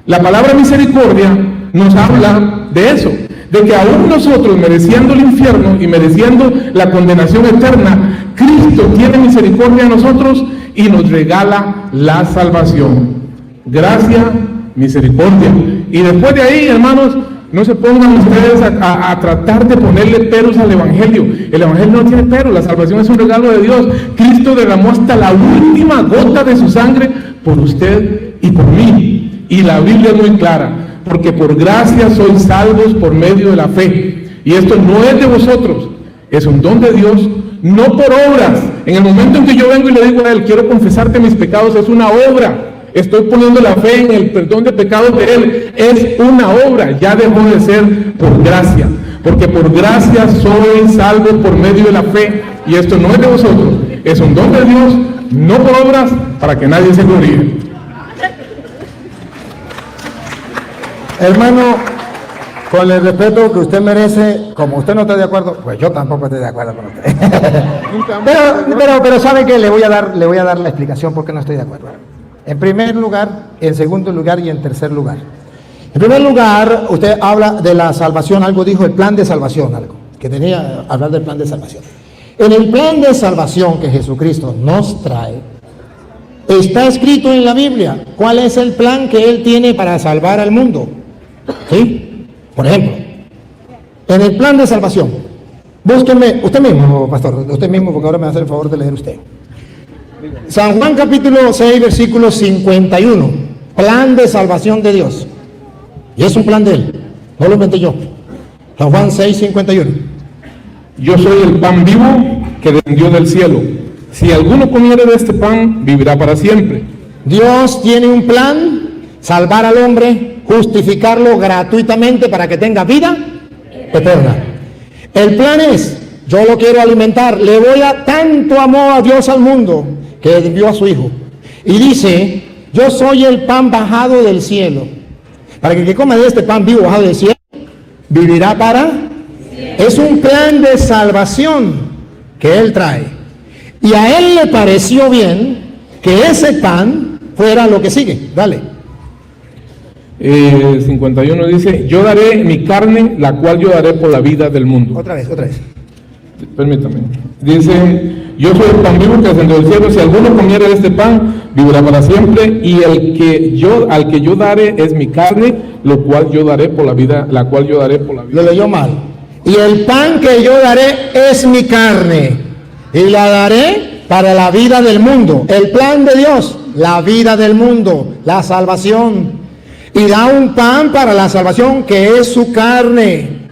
la palabra misericordia nos habla de eso, de que aún nosotros, mereciendo el infierno y mereciendo la condenación eterna, Cristo tiene misericordia de nosotros y nos regala la salvación. Gracia, misericordia. Y después de ahí, hermanos, no se pongan ustedes a tratar de ponerle peros al Evangelio. El Evangelio no tiene peros, la salvación es un regalo de Dios. Cristo derramó hasta la última gota de su sangre por usted y por mí. Y la Biblia es muy clara, porque por gracia sois salvos por medio de la fe. Y esto no es de vosotros, es un don de Dios, no por obras. En el momento en que yo vengo y le digo a Él, quiero confesarte mis pecados, es una obra. Estoy poniendo la fe en el perdón de pecados de Él, es una obra, ya dejó de ser por gracia, porque por gracia soy salvo por medio de la fe, y esto no es de vosotros, es un don de Dios, no por obras, para que nadie se gloríe. Hermano, con el respeto que usted merece, como usted no está de acuerdo, pues yo tampoco estoy de acuerdo con usted. pero ¿sabe qué? Le voy a dar la explicación por qué no estoy de acuerdo. En primer lugar, en segundo lugar y en tercer lugar. En primer lugar, usted habla de la salvación, algo dijo, el plan de salvación, algo, que tenía que hablar del plan de salvación. En el plan de salvación que Jesucristo nos trae, está escrito en la Biblia cuál es el plan que Él tiene para salvar al mundo. ¿Sí? Por ejemplo, en el plan de salvación, búsqueme, usted mismo, pastor, usted mismo, porque ahora me va a hacer el favor de leer usted. San Juan capítulo 6, versículo 51, plan de salvación de Dios. Y es un plan de Él, no lo inventé yo. San Juan 6, 51. Yo soy el pan vivo que descendió del cielo. Si alguno comiere de este pan, vivirá para siempre. Dios tiene un plan, salvar al hombre, justificarlo gratuitamente para que tenga vida eterna. El plan es, yo lo quiero alimentar, le voy a, tanto amó a Dios al mundo, que envió a su Hijo. Y dice, yo soy el pan bajado del cielo, para que el que coma de este pan vivo bajado del cielo, vivirá para... Es un plan de salvación que Él trae. Y a Él le pareció bien que ese pan fuera lo que sigue. Dale. 51 dice, yo daré mi carne, la cual yo daré por la vida del mundo. Otra vez. Permítame. Dice, yo soy el pan vivo que descendió del cielo, si alguno comiere de este pan, vivirá para siempre, y al que yo daré es mi carne, lo cual yo daré por la vida, la cual yo daré por la vida. Lo leyó mal. Y el pan que yo daré es mi carne, y la daré para la vida del mundo. El plan de Dios, la vida del mundo, la salvación. Y da un pan para la salvación que es su carne.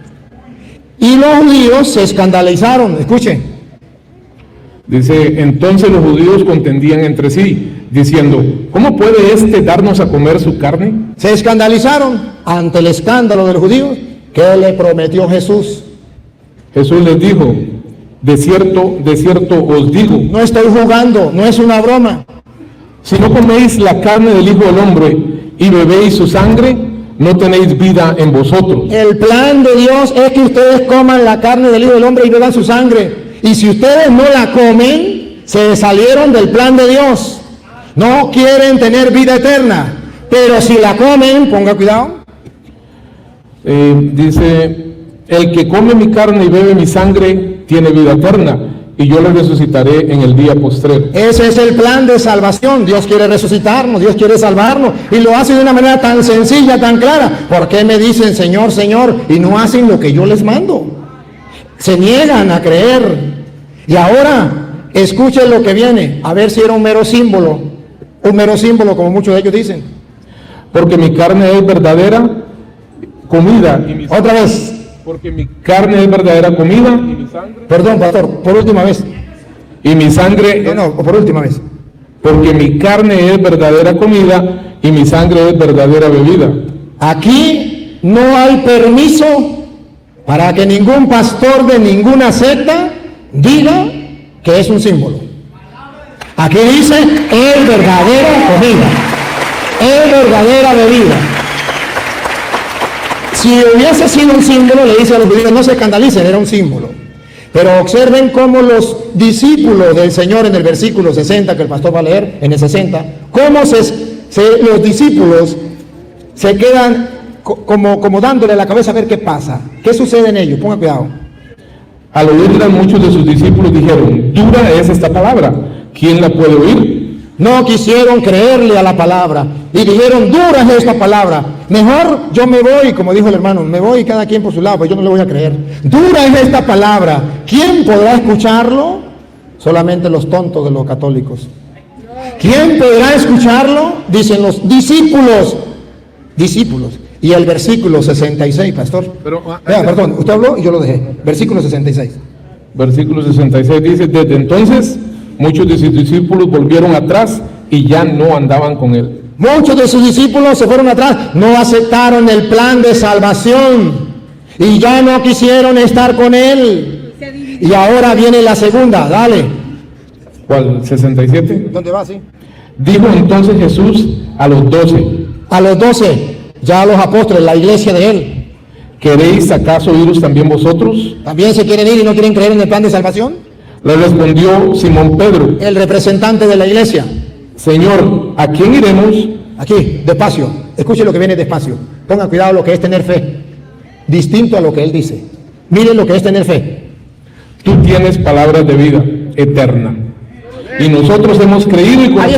Y los judíos se escandalizaron. Escuchen. Dice, entonces los judíos contendían entre sí, diciendo, ¿cómo puede éste darnos a comer su carne? Se escandalizaron ante el escándalo de los judíos que le prometió Jesús. Jesús les dijo, de cierto os digo. No estoy jugando, no es una broma. Si no coméis la carne del Hijo del Hombre y bebéis su sangre, no tenéis vida en vosotros. El plan de Dios es que ustedes coman la carne del Hijo del Hombre y beban su sangre. Y si ustedes no la comen, se salieron del plan de Dios. No quieren tener vida eterna. Pero si la comen, ponga cuidado. Dice, el que come mi carne y bebe mi sangre tiene vida eterna, y yo le resucitaré en el día postrero. Ese es el plan de salvación. Dios quiere resucitarnos, Dios quiere salvarnos, y lo hace de una manera tan sencilla, tan clara. ¿Por qué me dicen Señor, Señor, y no hacen lo que yo les mando? Se niegan a creer. Y ahora, escuchen lo que viene, a ver si era un mero símbolo como muchos de ellos dicen. Porque mi carne es verdadera comida. Otra vez. Porque mi carne es verdadera comida y mi sangre. Perdón, pastor, por última vez. Y mi sangre. No, por última vez. Porque mi carne es verdadera comida y mi sangre es verdadera bebida. Aquí no hay permiso para que ningún pastor de ninguna secta diga que es un símbolo. Aquí dice, es verdadera comida, es verdadera bebida. Si hubiese sido un símbolo, le dice a los judíos, no se escandalicen, era un símbolo. Pero observen cómo los discípulos del Señor en el versículo 60, que el pastor va a leer, en el 60, cómo los discípulos se quedan como dándole la cabeza a ver qué pasa, qué sucede en ellos. Ponga cuidado. Al oírla, muchos de sus discípulos dijeron, dura es esta palabra, ¿quién la puede oír? No quisieron creerle a la palabra y dijeron, dura es esta palabra, mejor yo me voy, como dijo el hermano, me voy cada quien por su lado, pues yo no le voy a creer. Dura es esta palabra, ¿quién podrá escucharlo? Solamente los tontos de los católicos. ¿Quién podrá escucharlo? Dicen los discípulos. Y el versículo 66, pastor. Perdón, usted habló y yo lo dejé. Versículo 66. Versículo 66 dice, desde entonces muchos de sus discípulos volvieron atrás y ya no andaban con él. Muchos de sus discípulos se fueron atrás, no aceptaron el plan de salvación y ya no quisieron estar con él. Y ahora viene la segunda, dale. ¿Cuál? ¿67? ¿Dónde va, sí? Dijo entonces Jesús a los 12. A los 12, ya a los apóstoles, la iglesia de él. ¿Queréis acaso iros también vosotros? ¿También se quieren ir y no quieren creer en el plan de salvación? Le respondió Simón Pedro, el representante de la iglesia. Señor, ¿a quién iremos? Aquí, despacio, escuche lo que viene despacio. Pongan cuidado lo que es tener fe, distinto a lo que él dice. Miren lo que es tener fe. Tú tienes palabras de vida eterna. Y nosotros hemos creído y conocido. Ahí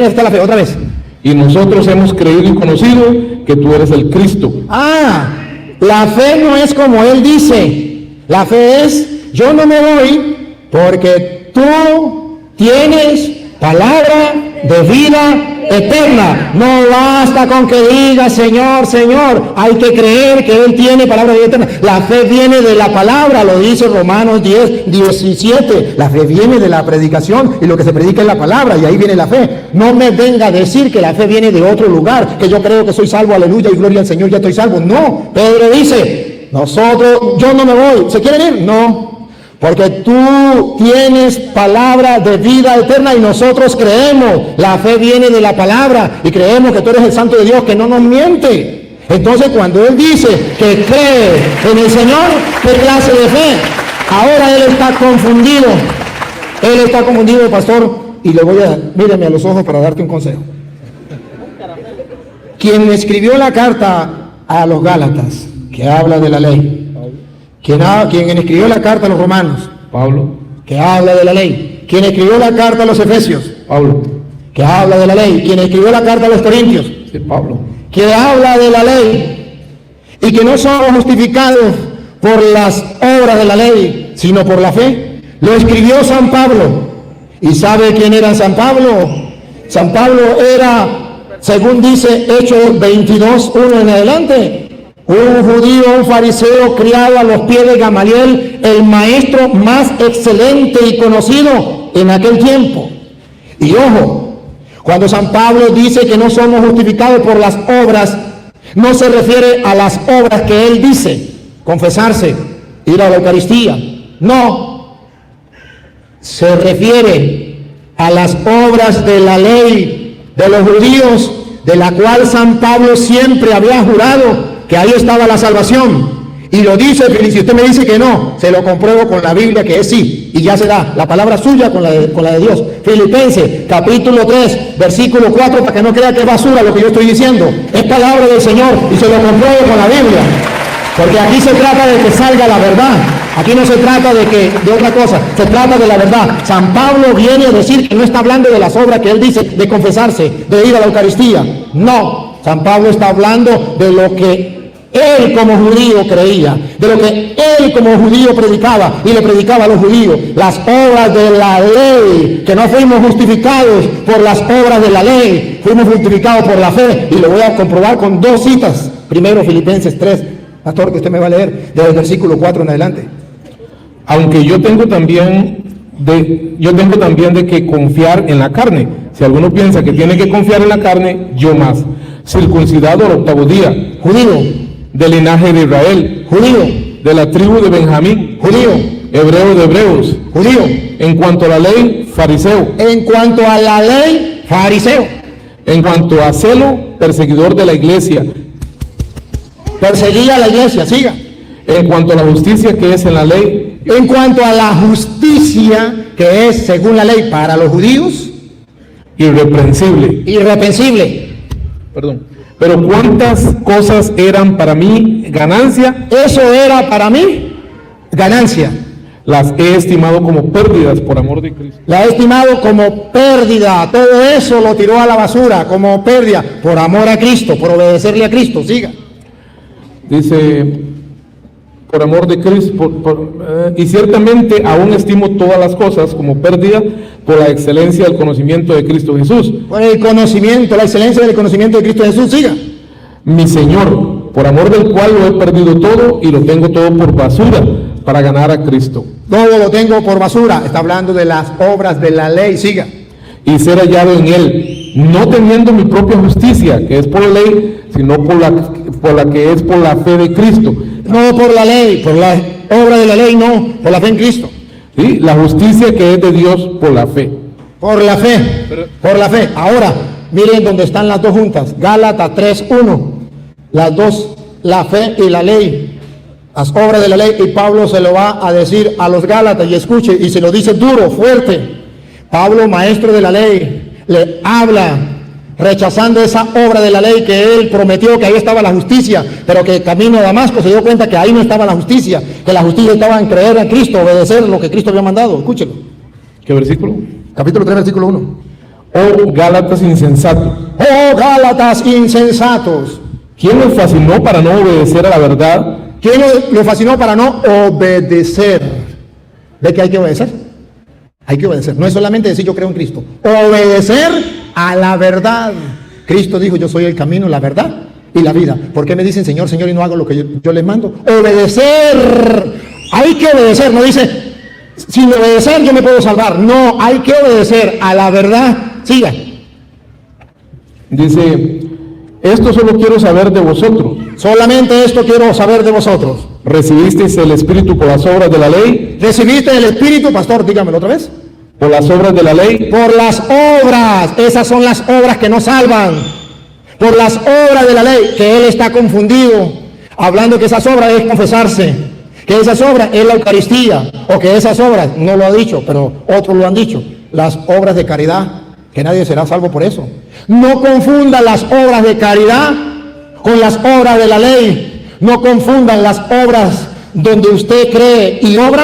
está la fe, otra vez. Y nosotros hemos creído y conocido que tú eres el Cristo. La fe no es como él dice. La fe es, yo no me voy porque tú tienes palabra de vida eterna. No basta con que diga Señor, Señor. Hay que creer que Él tiene palabra de vida eterna. La fe viene de la palabra, lo dice Romanos 10, 17. La fe viene de la predicación y lo que se predica es la palabra y ahí viene la fe. No me venga a decir que la fe viene de otro lugar, que yo creo que soy salvo, aleluya y gloria al Señor, ya estoy salvo. No, Pedro dice, yo no me voy. ¿Se quieren ir? No. Porque tú tienes palabra de vida eterna y nosotros creemos. La fe viene de la palabra y creemos que tú eres el Santo de Dios que no nos miente. Entonces cuando Él dice que cree en el Señor, ¿qué clase de fe? Ahora Él está confundido. Él está confundido, pastor. Y le voy a, mírame a los ojos para darte un consejo. Quien escribió la carta a los Gálatas, que habla de la ley, quien escribió la carta a los romanos, Pablo, que habla de la ley. Quien escribió la carta a los efesios, Pablo, que habla de la ley. Quien escribió la carta a los corintios, sí, Pablo, que habla de la ley. Y que no somos justificados por las obras de la ley, sino por la fe. Lo escribió San Pablo. ¿Y sabe quién era San Pablo? San Pablo era, según dice Hechos 22, 1 en adelante, un judío, un fariseo criado a los pies de Gamaliel, el maestro más excelente y conocido en aquel tiempo. Y ojo, cuando San Pablo dice que no somos justificados por las obras, no se refiere a las obras que él dice, confesarse, ir a la Eucaristía. No, se refiere a las obras de la ley de los judíos de la cual San Pablo siempre había jurado que ahí estaba la salvación. Y lo dice, si usted me dice que no, se lo compruebo con la Biblia que es sí, y ya se da la palabra suya con la de Dios. Filipenses, capítulo 3, versículo 4, para que no crea que es basura lo que yo estoy diciendo. Es palabra del Señor y se lo compruebo con la Biblia. Porque aquí se trata de que salga la verdad. Aquí no se trata de otra cosa, se trata de la verdad. San Pablo viene a decir que no está hablando de las obras que él dice, de confesarse, de ir a la Eucaristía. No, San Pablo está hablando de lo que él como judío creía, de lo que él como judío predicaba y le predicaba a los judíos, las obras de la ley, que no fuimos justificados por las obras de la ley, fuimos justificados por la fe, y lo voy a comprobar con dos citas. Primero, Filipenses 3, pastor, que usted me va a leer desde el versículo 4 en adelante. Aunque yo tengo también de que confiar en la carne. Si alguno piensa que tiene que confiar en la carne, yo más. Circuncidado al 8º día, Judío, del linaje de Israel, judío, de la tribu de Benjamín, judío, hebreo de hebreos, judío. en cuanto a la ley, fariseo, En cuanto a la ley, fariseo. en cuanto a celo, perseguidor de la iglesia, Perseguía a la iglesia, siga. en cuanto a la justicia que es en la ley, En cuanto a la justicia que es según la ley para los judíos, irreprensible. irreprensible. Perdón. Pero cuántas cosas eran para mí ganancia, Eso era para mí ganancia. las he estimado como pérdidas por amor de Cristo. La he estimado como pérdida. Todo eso lo tiró a la basura como pérdida por amor a Cristo, por obedecerle a Cristo. Siga. Dice, por amor de Cristo, y ciertamente aún estimo todas las cosas como pérdida por la excelencia del conocimiento de Cristo Jesús, Por el conocimiento, la excelencia del conocimiento de Cristo Jesús. Siga. mi Señor, por amor del cual lo he perdido todo y lo tengo todo por basura para ganar a Cristo Todo lo tengo por basura. Está hablando de las obras de la ley. Siga. y ser hallado en él, no teniendo mi propia justicia, que es por la ley, sino por la que es por la fe de Cristo. No por la ley, por la obra de la ley, no, por la fe en Cristo. ¿Sí? La justicia que es de Dios por la fe. Por la fe, por la fe. Ahora, miren dónde están las dos juntas. Gálatas 3:1. Las dos, la fe y la ley. Las obras de la ley. Y Pablo se lo va a decir a los Gálatas, y escuche, y se lo dice duro, fuerte. Pablo, maestro de la ley, le habla rechazando esa obra de la ley que él prometió, que ahí estaba la justicia, pero que camino a Damasco se dio cuenta que ahí no estaba la justicia, que la justicia estaba en creer en Cristo, obedecer lo que Cristo había mandado. Escúchelo. ¿Qué versículo? Capítulo 3, versículo 1. Oh Gálatas insensatos, Oh Gálatas insensatos. ¿quién los fascinó para no obedecer a la verdad? ¿Quién lo fascinó para no obedecer? ¿Ve que hay que obedecer? Hay que obedecer. No es solamente decir yo creo en Cristo. Obedecer a la verdad. Cristo dijo, yo soy el camino, la verdad y la vida. ¿Por qué me dicen Señor, Señor y no hago lo que yo les mando? Obedecer. Hay que obedecer. No dice, sin obedecer yo me puedo salvar. No, hay que obedecer a la verdad. Siga. Dice, esto solo quiero saber de vosotros. Solamente esto quiero saber de vosotros. ¿Recibisteis el Espíritu por las obras de la ley? ¿Recibiste el Espíritu, pastor? Dígamelo otra vez. ¿Por las obras de la ley? Por las obras. Esas son las obras que nos salvan. Por las obras de la ley, que él está confundido, hablando que esas obras es confesarse, que esas obras es la Eucaristía, o que esas obras, no lo ha dicho, pero otros lo han dicho, las obras de caridad, que nadie será salvo por eso. No confunda las obras de caridad con las obras de la ley. No confundan las obras donde usted cree y obra,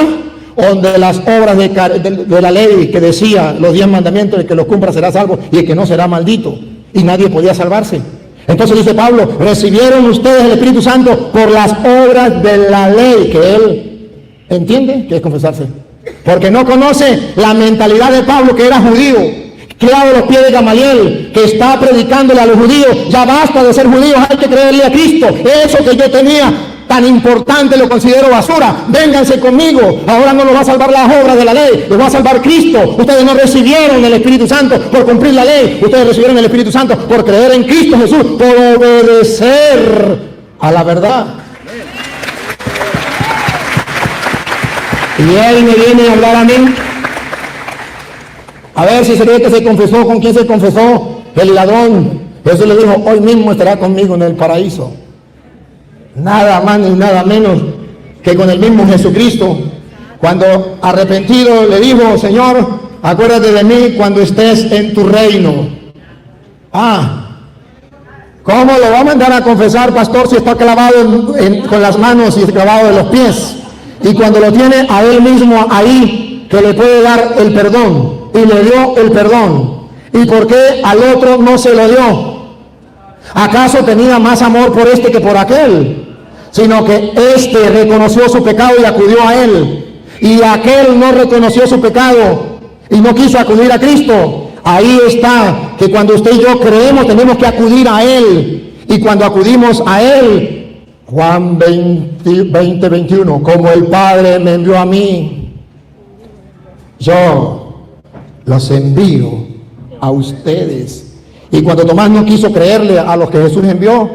donde las obras de la ley que decía los 10 mandamientos, el que los cumpla será salvo y el que no será maldito, y nadie podía salvarse. Entonces dice Pablo, recibieron ustedes el Espíritu Santo por las obras de la ley, que él entiende que es confesarse, porque no conoce la mentalidad de Pablo, que era judío, clavo los pies de Gamaliel, que está predicándole a los judíos, ya basta de ser judíos, hay que creerle a Cristo. Eso que yo tenía tan importante lo considero basura. Vénganse conmigo, ahora no los va a salvar las obras de la ley, los va a salvar Cristo. Ustedes no recibieron el Espíritu Santo por cumplir la ley, ustedes recibieron el Espíritu Santo por creer en Cristo Jesús, por obedecer a la verdad. Y él me viene a hablar a mí, a ver si se ve que se confesó, con quién se confesó, el ladrón, Jesús le dijo, hoy mismo estará conmigo en el paraíso. Nada más ni nada menos que con el mismo Jesucristo. Cuando arrepentido le dijo, Señor, acuérdate de mí cuando estés en tu reino. ¿Cómo lo va a mandar a confesar, pastor, si está clavado con las manos y clavado de los pies? Y cuando lo tiene a él mismo ahí, que le puede dar el perdón, y le dio el perdón. ¿Y por qué al otro no se lo dio? ¿Acaso tenía más amor por este que por aquel? Sino que este reconoció su pecado y acudió a él, y aquel no reconoció su pecado y no quiso acudir a Cristo. Ahí está, que cuando usted y yo creemos tenemos que acudir a él, y cuando acudimos a él, Juan 20:21, como el Padre me envió a mí, yo los envío a ustedes. Y cuando Tomás no quiso creerle a los que Jesús envió,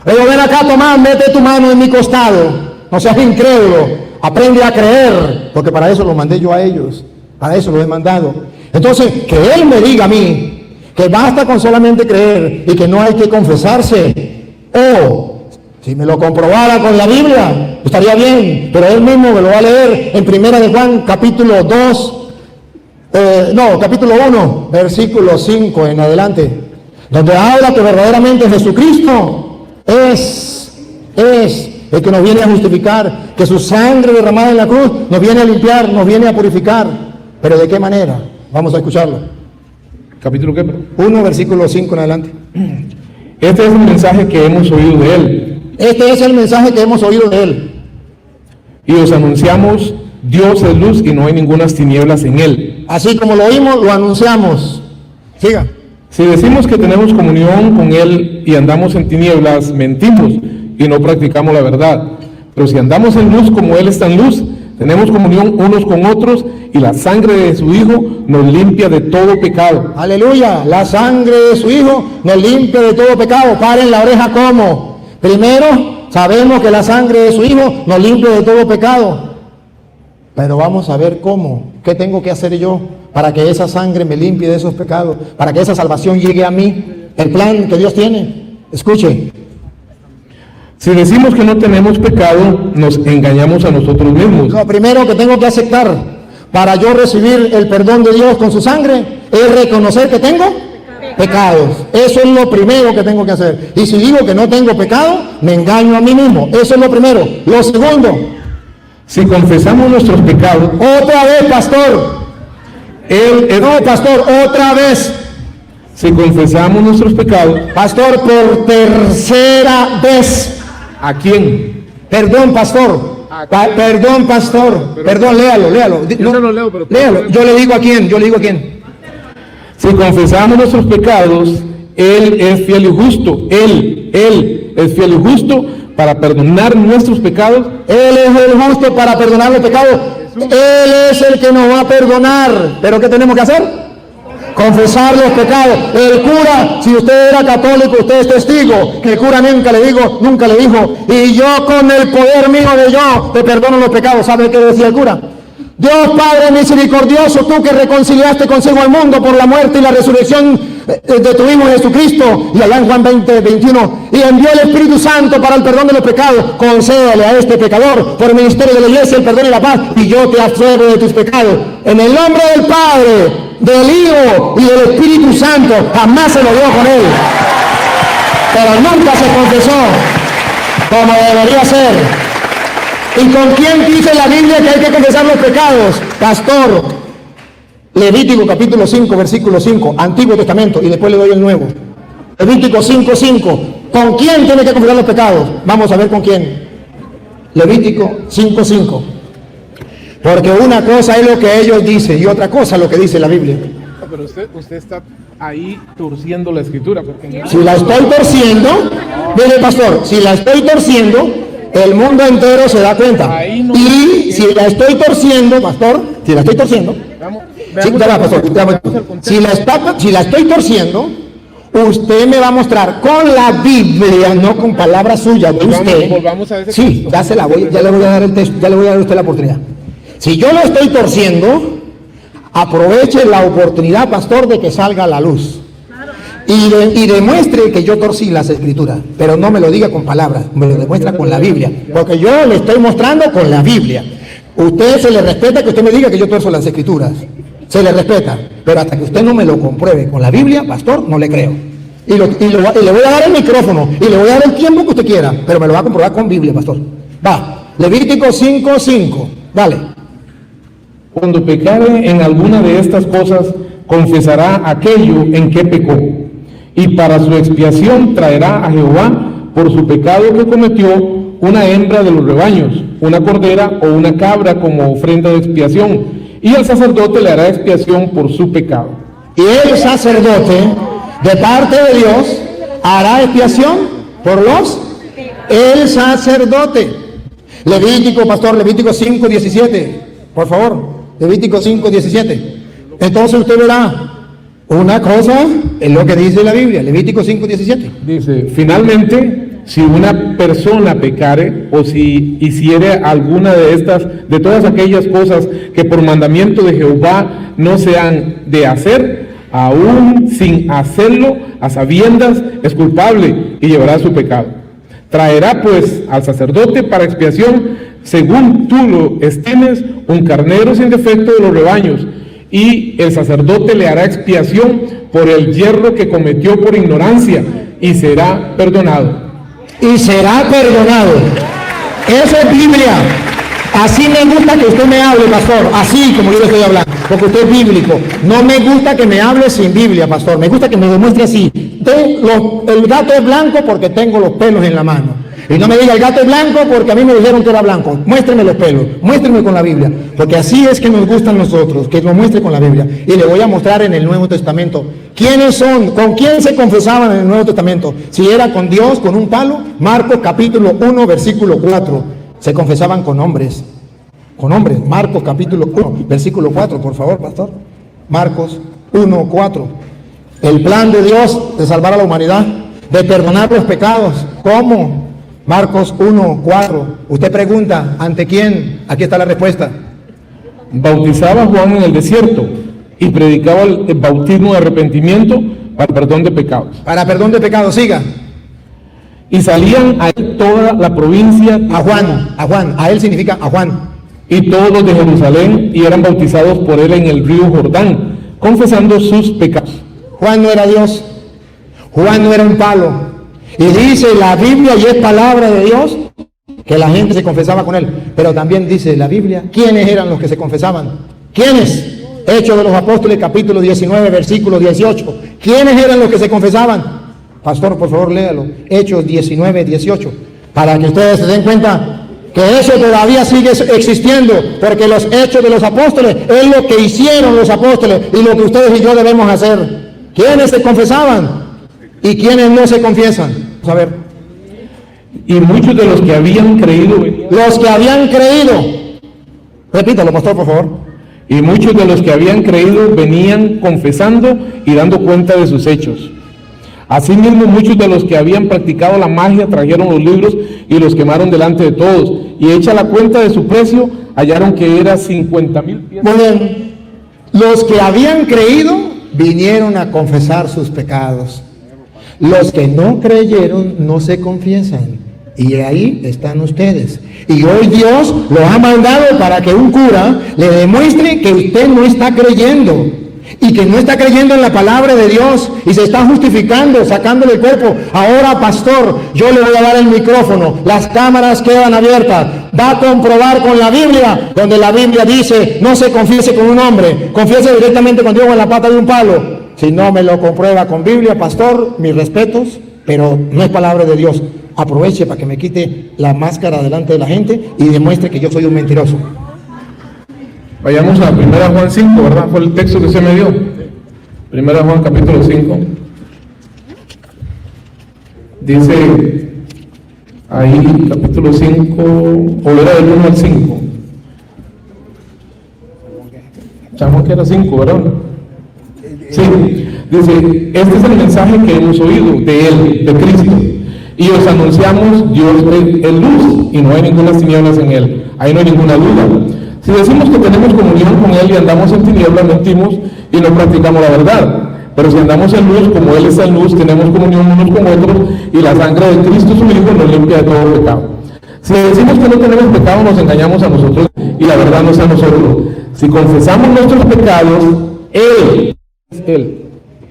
le dijo, ven acá, Tomás, mete tu mano en mi costado, no seas incrédulo, aprende a creer, porque para eso lo mandé yo a ellos, para eso lo he mandado. Entonces, que él me diga a mí que basta con solamente creer y que no hay que confesarse, si me lo comprobara con la Biblia, estaría bien, pero él mismo me lo va a leer en Primera de Juan, capítulo 1, versículo 5 en adelante, donde habla que verdaderamente Jesucristo es el que nos viene a justificar, que su sangre derramada en la cruz nos viene a limpiar, nos viene a purificar. ¿Pero de qué manera? Vamos a escucharlo. ¿Capítulo qué? 1, versículo 5 en adelante. Este es el mensaje que hemos oído de él. Este es el mensaje que hemos oído de él. Y os anunciamos, Dios es luz y no hay ningunas tinieblas en él. Así como lo oímos, lo anunciamos. Siga. Si decimos que tenemos comunión con él y andamos en tinieblas, mentimos y no practicamos la verdad. Pero si andamos en luz como él está en luz, tenemos comunión unos con otros, y la sangre de su Hijo nos limpia de todo pecado. Aleluya, la sangre de su Hijo nos limpia de todo pecado. Paren la oreja, ¿cómo? Primero, sabemos que la sangre de su Hijo nos limpia de todo pecado. Pero vamos a ver cómo. ¿Qué tengo que hacer yo para que esa sangre me limpie de esos pecados? Para que esa salvación llegue a mí. El plan que Dios tiene. Escuche. Si decimos que no tenemos pecado, nos engañamos a nosotros mismos. Lo primero que tengo que aceptar para yo recibir el perdón de Dios con su sangre es reconocer que tengo pecados. Eso es lo primero que tengo que hacer. Y si digo que no tengo pecado, me engaño a mí mismo. Eso es lo primero. Lo segundo, si confesamos nuestros pecados, otra vez, pastor. No, pastor, otra vez. Si confesamos nuestros pecados, pastor, por tercera vez. ¿A quién? Perdón, pastor. Perdón, pastor. Perdón, léalo. Yo no lo leo, pero léalo. Yo le digo a quién. Si confesamos nuestros pecados, Él es fiel y justo. Él es fiel y justo para perdonar nuestros pecados. Él es el justo para perdonar los pecados. Él es el que nos va a perdonar. ¿Pero qué tenemos que hacer? Confesar los pecados. El cura, si usted era católico, usted es testigo que el cura nunca le dijo, y yo con el poder mío de yo te perdono los pecados. ¿Sabe qué decía el cura? Dios Padre misericordioso, tú que reconciliaste consigo al mundo por la muerte y la resurrección de tu Hijo Jesucristo, y allá en Juan 20:21, y envió el Espíritu Santo para el perdón de los pecados, concédale a este pecador por el ministerio de la iglesia el perdón y la paz, y yo te absuelvo de tus pecados. En el nombre del Padre, del Hijo y del Espíritu Santo. Jamás se lo dio con él, pero nunca se confesó como debería ser. ¿Y con quién dice la Biblia que hay que confesar los pecados? Pastor, Levítico capítulo 5, versículo 5, Antiguo Testamento, y después le doy el Nuevo. Levítico 5:5. ¿Con quién tiene que confesar los pecados? Vamos a ver con quién. Levítico 5:5. Porque una cosa es lo que ellos dicen y otra cosa es lo que dice la Biblia. Pero usted está ahí torciendo la escritura. Porque si la estoy torciendo, mire pastor, si la estoy torciendo, el mundo entero se da cuenta. Y si la estoy torciendo, pastor, si la estoy torciendo, si la estoy torciendo, usted me va a mostrar con la Biblia, no con palabras suyas de usted. Volvamos a ese sí, ya le voy a dar el texto, ya le voy a dar a usted la oportunidad. Si yo lo estoy torciendo, aproveche la oportunidad, pastor, de que salga a la luz. y demuestre que yo torcí las escrituras, pero no me lo diga con palabras, me lo demuestra con la Biblia, porque yo le estoy mostrando con la Biblia. Usted se le respeta que usted me diga que yo torzo las escrituras, se le respeta, pero hasta que usted no me lo compruebe con la Biblia, pastor, no le creo. Y le voy a dar el micrófono y le voy a dar el tiempo que usted quiera, pero me lo va a comprobar con Biblia, pastor. Va, Levítico 5:5, dale. Cuando pecare en alguna de estas cosas, confesará aquello en que pecó, y para su expiación traerá a Jehová por su pecado que cometió una hembra de los rebaños, una cordera o una cabra como ofrenda de expiación, y el sacerdote le hará expiación por su pecado. Y el sacerdote, de parte de Dios, hará expiación por el sacerdote. Levítico, pastor, Levítico 5:17, por favor. Levítico 5:17. Entonces usted verá una cosa, es lo que dice la Biblia, Levítico 5:17. Dice, finalmente, si una persona pecare o si hiciere alguna de todas aquellas cosas que por mandamiento de Jehová no se han de hacer, aún sin hacerlo a sabiendas es culpable y llevará su pecado. Traerá pues al sacerdote para expiación, según tú lo estimes, un carnero sin defecto de los rebaños, y el sacerdote le hará expiación por el yerro que cometió por ignorancia, y será perdonado. Y será perdonado. Eso es Biblia. Así me gusta que usted me hable, pastor, así como yo le estoy hablando, porque usted es bíblico. No me gusta que me hable sin Biblia, pastor, me gusta que me demuestre así. El gato es blanco porque tengo los pelos en la mano. Y no me diga el gato es blanco porque a mí me dijeron que era blanco. Muéstreme los pelos, muéstreme con la Biblia, porque así es que nos gustan nosotros, que nos muestre con la Biblia. Y le voy a mostrar en el Nuevo Testamento quiénes son, con quién se confesaban en el Nuevo Testamento. Si era con Dios, con un palo. Marcos capítulo 1, versículo 4. Se confesaban con hombres. Con hombres. Marcos capítulo 1, versículo 4, por favor, pastor. Marcos 1, 4. El plan de Dios de salvar a la humanidad, de perdonar los pecados. ¿Cómo? Marcos 1, 4. Usted pregunta, ¿ante quién? Aquí está la respuesta. Bautizaba a Juan en el desierto y predicaba el bautismo de arrepentimiento para perdón de pecados. Para perdón de pecados, siga. Y salían a él toda la provincia. A Juan, a él significa a Juan. Y todos los de Jerusalén, y eran bautizados por él en el río Jordán, confesando sus pecados. Juan no era Dios, Juan no era un palo. Y dice la Biblia, y es palabra de Dios, que la gente se confesaba con él. Pero también dice la Biblia, ¿quiénes eran los que se confesaban? ¿Quiénes? Hechos de los Apóstoles, capítulo 19, versículo 18. ¿Quiénes eran los que se confesaban? Pastor, por favor, léalo. Hechos 19, 18. Para que ustedes se den cuenta que eso todavía sigue existiendo, porque los hechos de los apóstoles es lo que hicieron los apóstoles y lo que ustedes y yo debemos hacer. ¿Quiénes se confesaban y quiénes no se confiesan? Vamos a ver. Y muchos de los que habían creído, Los que habían creído, repítalo, pastor, por favor. y muchos de los que habían creído venían confesando y dando cuenta de sus hechos. Asimismo, muchos de los que habían practicado la magia trajeron los libros y los quemaron delante de todos, y hecha la cuenta de su precio, hallaron que era 50,000 piezas. Muy bien. Los que habían creído vinieron a confesar sus pecados. Los que no creyeron no se confiesan. Y ahí están ustedes. Y hoy Dios lo ha mandado para que un cura le demuestre que usted no está creyendo. Y que no está creyendo en la palabra de Dios y se está justificando, sacándole el cuerpo. Ahora, pastor, yo le voy a dar el micrófono, las cámaras quedan abiertas, va a comprobar con la Biblia, donde la Biblia dice, no se confiese con un hombre, confiese directamente con Dios en la pata de un palo. Si no me lo comprueba con Biblia, pastor, mis respetos, pero no es palabra de Dios. Aproveche para que me quite la máscara delante de la gente y demuestre que yo soy un mentiroso. Vayamos a 1 Juan 5, ¿verdad? Fue el texto que se me dio. 1 Juan capítulo 5. Dice ahí, capítulo 5, o era del 1 al 5. Chamo que era 5, ¿verdad? Sí. Dice, este es el mensaje que hemos oído de Él, de Cristo. Y os anunciamos, Dios es luz y no hay ninguna tinieblas en Él. Ahí no hay ninguna duda. Si decimos que tenemos comunión con Él y andamos en tinieblas, mentimos y no practicamos la verdad. Pero si andamos en luz, como Él está en luz, tenemos comunión unos con otros, y la sangre de Cristo, su Hijo, nos limpia de todo pecado. Si decimos que no tenemos pecado, nos engañamos a nosotros, y la verdad no es a nosotros. Si confesamos nuestros pecados, Él.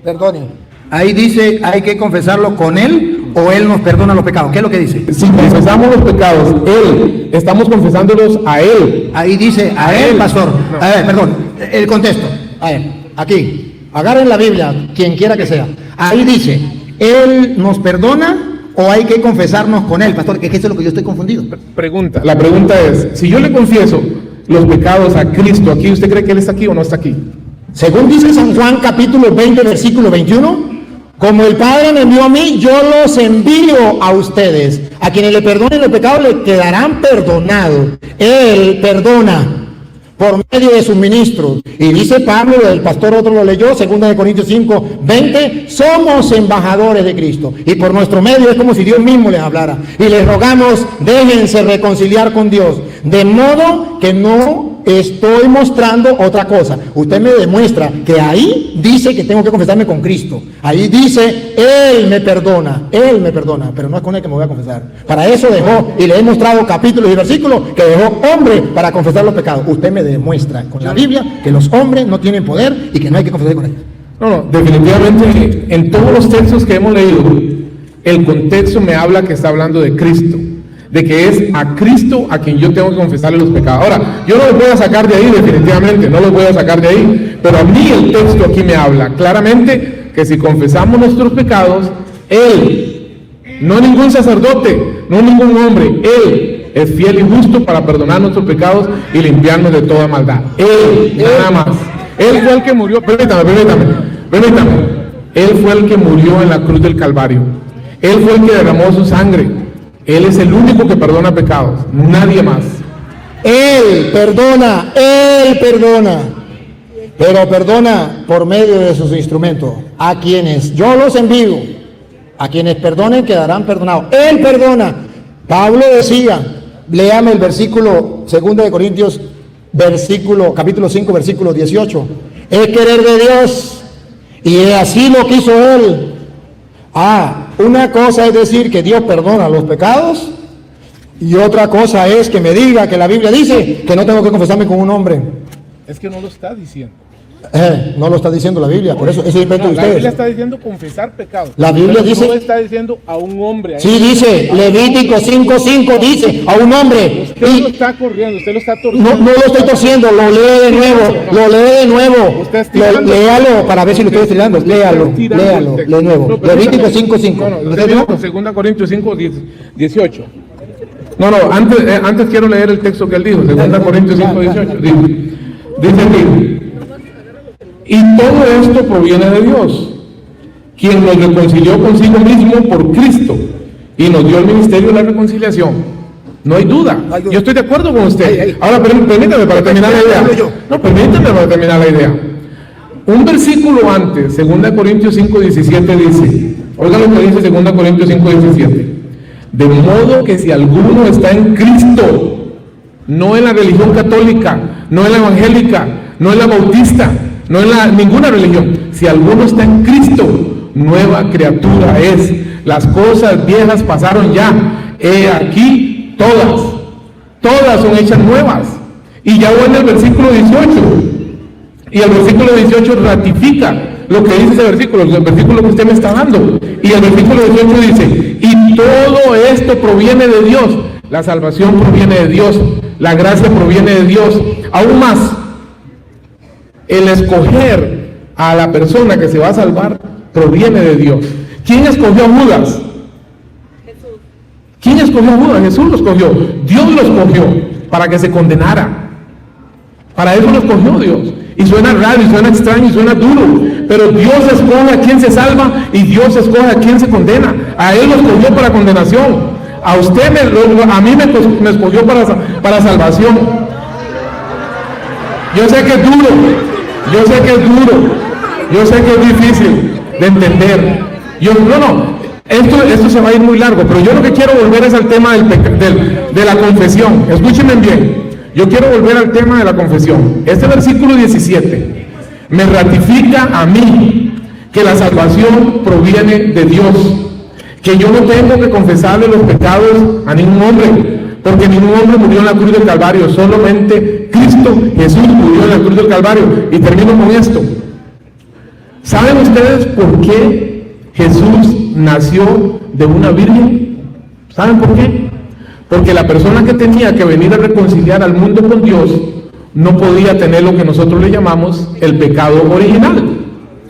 Perdone. Ahí dice, hay que confesarlo con Él, o Él nos perdona los pecados. ¿Qué es lo que dice? Si confesamos los pecados, Él, estamos confesándolos a Él. Ahí dice, a Él, pastor. No. A ver, perdón, el contexto. A ver, aquí, agarren la Biblia, quien quiera que sea. Ahí dice, Él nos perdona, o hay que confesarnos con Él, pastor, que eso es lo que yo estoy confundido. Pregunta. La pregunta es, si yo le confieso los pecados a Cristo aquí, ¿usted cree que Él está aquí o no está aquí? Según dice San Juan capítulo 20, versículo 21, como el Padre me envió a mí, yo los envío a ustedes. A quienes le perdonen los pecados le quedarán perdonados. Él perdona por medio de sus ministros. Y dice Pablo, el pastor otro lo leyó, 2 Corintios 5, 20, somos embajadores de Cristo. Y por nuestro medio es como si Dios mismo les hablara. Y les rogamos, déjense reconciliar con Dios. De modo que no estoy mostrando otra cosa. Usted me demuestra que ahí dice que tengo que confesarme con Cristo. Ahí dice, Él me perdona, pero no es con Él que me voy a confesar. Para eso dejó, y le he mostrado capítulos y versículos, que dejó hombre para confesar los pecados. Usted me demuestra con la Biblia que los hombres no tienen poder y que no hay que confesar con ellos. No, definitivamente en todos los textos que hemos leído, el contexto me habla que está hablando de Cristo, de que es a Cristo a quien yo tengo que confesarle los pecados. Ahora, yo no los voy a sacar de ahí, definitivamente, no los voy a sacar de ahí, pero a mí el texto aquí me habla claramente que si confesamos nuestros pecados, Él, no ningún sacerdote, no ningún hombre, Él es fiel y justo para perdonar nuestros pecados y limpiarnos de toda maldad. Él, nada más. Él fue el que murió, permítame. Él fue el que murió en la cruz del Calvario. Él fue el que derramó su sangre. Él es el único que perdona pecados, nadie más. Él perdona, pero perdona por medio de sus instrumentos. A quienes yo los envío, a quienes perdonen quedarán perdonados. Él perdona. Pablo decía, léame el versículo 2 Corintios, capítulo 5, versículo 18. Es querer de Dios, y así lo quiso Él. Una cosa es decir que Dios perdona los pecados, y otra cosa es que me diga que la Biblia dice que no tengo que confesarme con un hombre. Es que no lo está diciendo. No lo está diciendo la Biblia, por eso es invento de La ustedes. Biblia está diciendo confesar pecados. La Biblia pero dice, no está diciendo a un hombre. sí dice, Levítico 5:5 dice a un hombre. Usted lo está corriendo, usted lo está torciendo. No lo estoy torciendo, lo lee de nuevo, Usted es tirando. léalo para ver si lo estoy estirando, léalo de nuevo. No, Levítico permítame. 5:5. No, usted dijo 2 Corintios 5, 18. No, antes quiero leer el texto que él dijo, 2 Corintios 5, 18. Dice aquí, y todo esto proviene de Dios, quien nos reconcilió consigo mismo por Cristo y nos dio el ministerio de la reconciliación. No hay duda. Yo estoy de acuerdo con usted. Ahora, permítame para terminar la idea. No, permítame para terminar la idea. Un versículo antes, 2 Corintios 5, 17 dice, oiga lo que dice 2 Corintios 5, 17. De modo que si alguno está en Cristo, no en la religión católica, no en la evangélica, no en la bautista, no en ninguna religión, si alguno está en Cristo, nueva criatura es. Las cosas viejas pasaron ya, he aquí todas son hechas nuevas. Y ya voy en el versículo 18, y el versículo 18 ratifica lo que dice ese versículo, el versículo que usted me está dando. Y el versículo 18 dice, y todo esto proviene de Dios. La salvación proviene de Dios, la gracia proviene de Dios. Aún más, el escoger a la persona que se va a salvar proviene de Dios. ¿Quién escogió a Judas? Jesús. ¿Quién escogió a Judas? Jesús lo escogió. Dios lo escogió para que se condenara. Para eso lo escogió Dios. Y suena raro, y suena extraño, y suena duro. Pero Dios escoge a quien se salva y Dios escoge a quien se condena. A Él lo escogió para condenación. A usted, a mí me escogió para salvación. Yo sé que es duro. Yo sé que es duro, yo sé que es difícil de entender. Esto se va a ir muy largo, pero yo lo que quiero volver es al tema de la confesión. Escúchenme bien, yo quiero volver al tema de la confesión. Este versículo 17 me ratifica a mí que la salvación proviene de Dios, que yo no tengo que confesarle los pecados a ningún hombre, porque ningún hombre murió en la cruz del Calvario, solamente Cristo Jesús murió en la cruz del Calvario. Y termino con esto. ¿Saben ustedes por qué Jesús nació de una virgen? ¿Saben por qué? Porque la persona que tenía que venir a reconciliar al mundo con Dios no podía tener lo que nosotros le llamamos el pecado original.